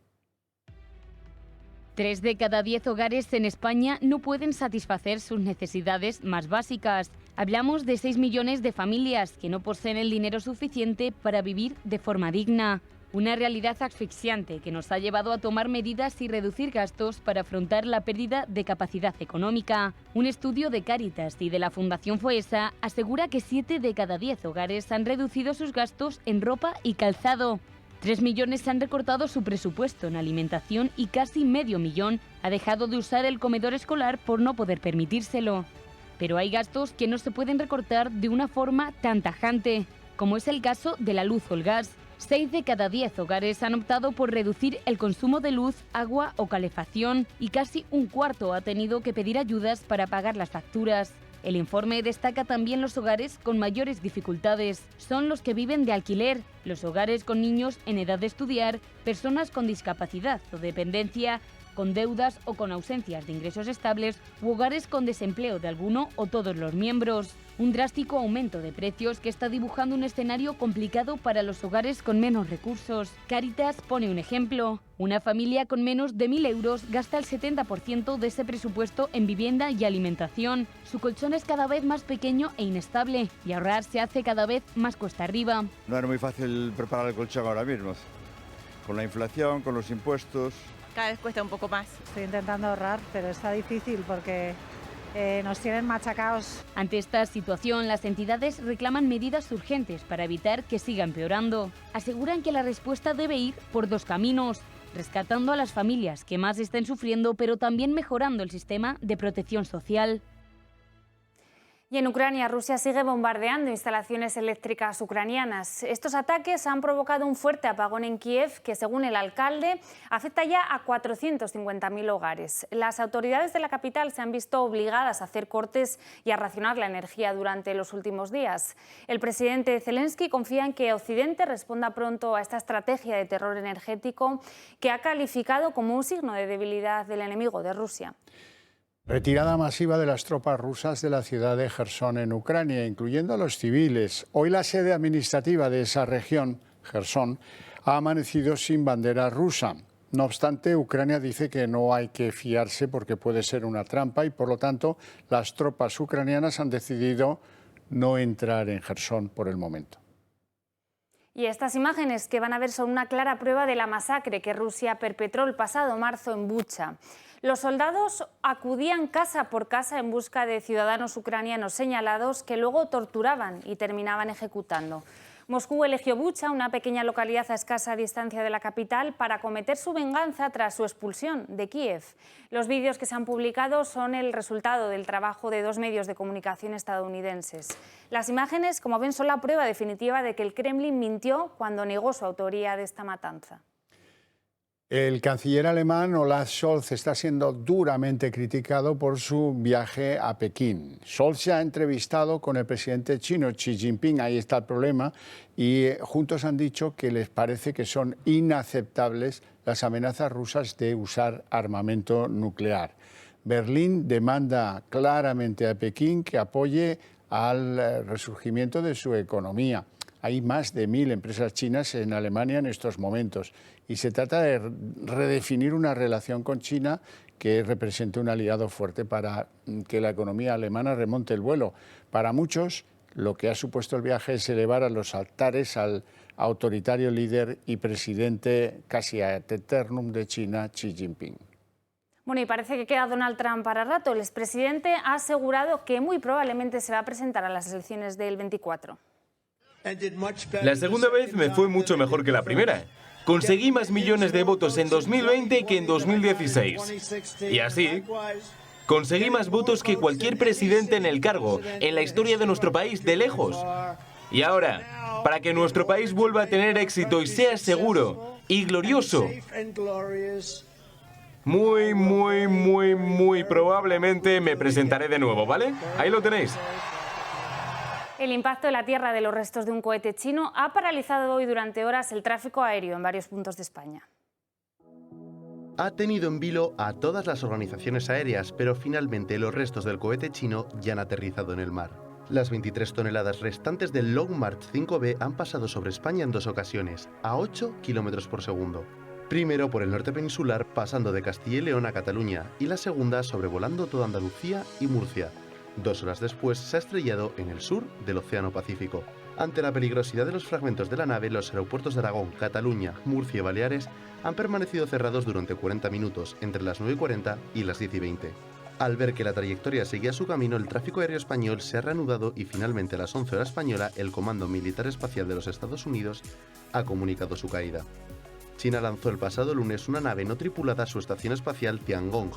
3 de cada 10 hogares en España no pueden satisfacer sus necesidades más básicas. Hablamos de 6 millones de familias que no poseen el dinero suficiente para vivir de forma digna. Una realidad asfixiante que nos ha llevado a tomar medidas y reducir gastos para afrontar la pérdida de capacidad económica. Un estudio de Cáritas y de la Fundación Foessa asegura que 7 de cada 10 hogares han reducido sus gastos en ropa y calzado. 3 millones han recortado su presupuesto en alimentación y casi medio millón ha dejado de usar el comedor escolar por no poder permitírselo. Pero hay gastos que no se pueden recortar de una forma tan tajante, como es el caso de la luz o el gas. 6 de cada 10 hogares han optado por reducir el consumo de luz, agua o calefacción y casi un cuarto ha tenido que pedir ayudas para pagar las facturas. El informe destaca también los hogares con mayores dificultades. Son los que viven de alquiler, los hogares con niños en edad de estudiar, personas con discapacidad o dependencia, con deudas o con ausencias de ingresos estables u hogares con desempleo de alguno o todos los miembros. Un drástico aumento de precios que está dibujando un escenario complicado para los hogares con menos recursos. Cáritas pone un ejemplo. Una familia con menos de 1.000 euros gasta el 70% de ese presupuesto en vivienda y alimentación. Su colchón es cada vez más pequeño e inestable y ahorrar se hace cada vez más cuesta arriba. No era muy fácil preparar el colchón ahora mismo. Con la inflación, con los impuestos. Cada vez cuesta un poco más. Estoy intentando ahorrar, pero está difícil porque nos tienen machacados. Ante esta situación, las entidades reclaman medidas urgentes para evitar que siga empeorando. Aseguran que la respuesta debe ir por 2 caminos: rescatando a las familias que más estén sufriendo, pero también mejorando el sistema de protección social. Y en Ucrania, Rusia sigue bombardeando instalaciones eléctricas ucranianas. Estos ataques han provocado un fuerte apagón en Kiev que, según el alcalde, afecta ya a 450.000 hogares. Las autoridades de la capital se han visto obligadas a hacer cortes y a racionar la energía durante los últimos días. El presidente Zelensky confía en que Occidente responda pronto a esta estrategia de terror energético que ha calificado como un signo de debilidad del enemigo de Rusia. Retirada masiva de las tropas rusas de la ciudad de Jersón en Ucrania, incluyendo a los civiles. Hoy la sede administrativa de esa región, Jersón, ha amanecido sin bandera rusa. No obstante, Ucrania dice que no hay que fiarse porque puede ser una trampa y, por lo tanto, las tropas ucranianas han decidido no entrar en Jersón por el momento. Y estas imágenes que van a ver son una clara prueba de la masacre que Rusia perpetró el pasado marzo en Bucha. Los soldados acudían casa por casa en busca de ciudadanos ucranianos señalados que luego torturaban y terminaban ejecutando. Moscú eligió Bucha, una pequeña localidad a escasa distancia de la capital, para cometer su venganza tras su expulsión de Kiev. Los vídeos que se han publicado son el resultado del trabajo de 2 medios de comunicación estadounidenses. Las imágenes, como ven, son la prueba definitiva de que el Kremlin mintió cuando negó su autoría de esta matanza. El canciller alemán Olaf Scholz está siendo duramente criticado por su viaje a Pekín. Scholz se ha entrevistado con el presidente chino Xi Jinping, ahí está el problema, y juntos han dicho que les parece que son inaceptables las amenazas rusas de usar armamento nuclear. Berlín demanda claramente a Pekín que apoye al resurgimiento de su economía. Hay más de 1.000 empresas chinas en Alemania en estos momentos y se trata de redefinir una relación con China que represente un aliado fuerte para que la economía alemana remonte el vuelo. Para muchos, lo que ha supuesto el viaje es elevar a los altares al autoritario líder y presidente casi ad eternum de China, Xi Jinping. Bueno, y parece que queda Donald Trump para rato. El expresidente ha asegurado que muy probablemente se va a presentar a las elecciones del 24. La segunda vez me fue mucho mejor que la primera. Conseguí más millones de votos en 2020 que en 2016. Y así, conseguí más votos que cualquier presidente en el cargo, en la historia de nuestro país, de lejos. Y ahora, para que nuestro país vuelva a tener éxito y sea seguro y glorioso, muy probablemente me presentaré de nuevo, ¿vale? Ahí lo tenéis. El impacto en la Tierra de los restos de un cohete chino ha paralizado hoy durante horas el tráfico aéreo en varios puntos de España. Ha tenido en vilo a todas las organizaciones aéreas, pero finalmente los restos del cohete chino ya han aterrizado en el mar. Las 23 toneladas restantes del Long March 5B han pasado sobre España en 2 ocasiones, a 8 km por segundo. Primero por el norte peninsular, pasando de Castilla y León a Cataluña, y la segunda sobrevolando toda Andalucía y Murcia. 2 horas después se ha estrellado en el sur del Océano Pacífico. Ante la peligrosidad de los fragmentos de la nave, los aeropuertos de Aragón, Cataluña, Murcia y Baleares han permanecido cerrados durante 40 minutos, entre las 9:40 y las 10:20. Al ver que la trayectoria seguía su camino, el tráfico aéreo español se ha reanudado y finalmente a las 11 horas española, el Comando Militar Espacial de los Estados Unidos ha comunicado su caída. China lanzó el pasado lunes una nave no tripulada a su estación espacial Tiangong.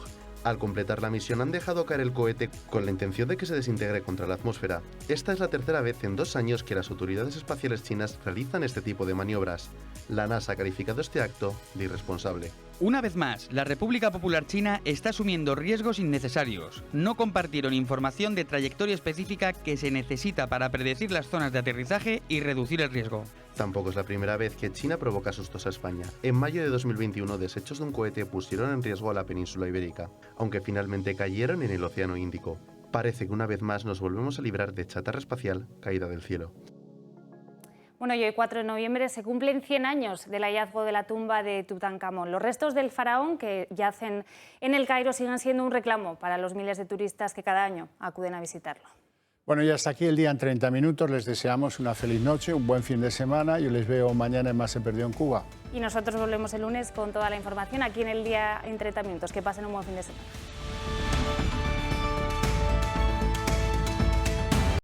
Al completar la misión han dejado caer el cohete con la intención de que se desintegre contra la atmósfera. Esta es la tercera vez en 2 años que las autoridades espaciales chinas realizan este tipo de maniobras. La NASA ha calificado este acto de irresponsable. Una vez más, la República Popular China está asumiendo riesgos innecesarios. No compartieron información de trayectoria específica que se necesita para predecir las zonas de aterrizaje y reducir el riesgo. Tampoco es la primera vez que China provoca sustos a España. En mayo de 2021, desechos de un cohete pusieron en riesgo a la península ibérica, aunque finalmente cayeron en el Océano Índico. Parece que una vez más nos volvemos a librar de chatarra espacial caída del cielo. Bueno, y hoy 4 de noviembre se cumplen 100 años del hallazgo de la tumba de Tutankamón. Los restos del faraón que yacen en el Cairo siguen siendo un reclamo para los miles de turistas que cada año acuden a visitarlo. Bueno, y hasta aquí el día en 30 minutos. Les deseamos una feliz noche, un buen fin de semana. Yo les veo mañana en Más se perdió en Cuba. Y nosotros volvemos el lunes con toda la información aquí en el día en 30 minutos. Que pasen un buen fin de semana.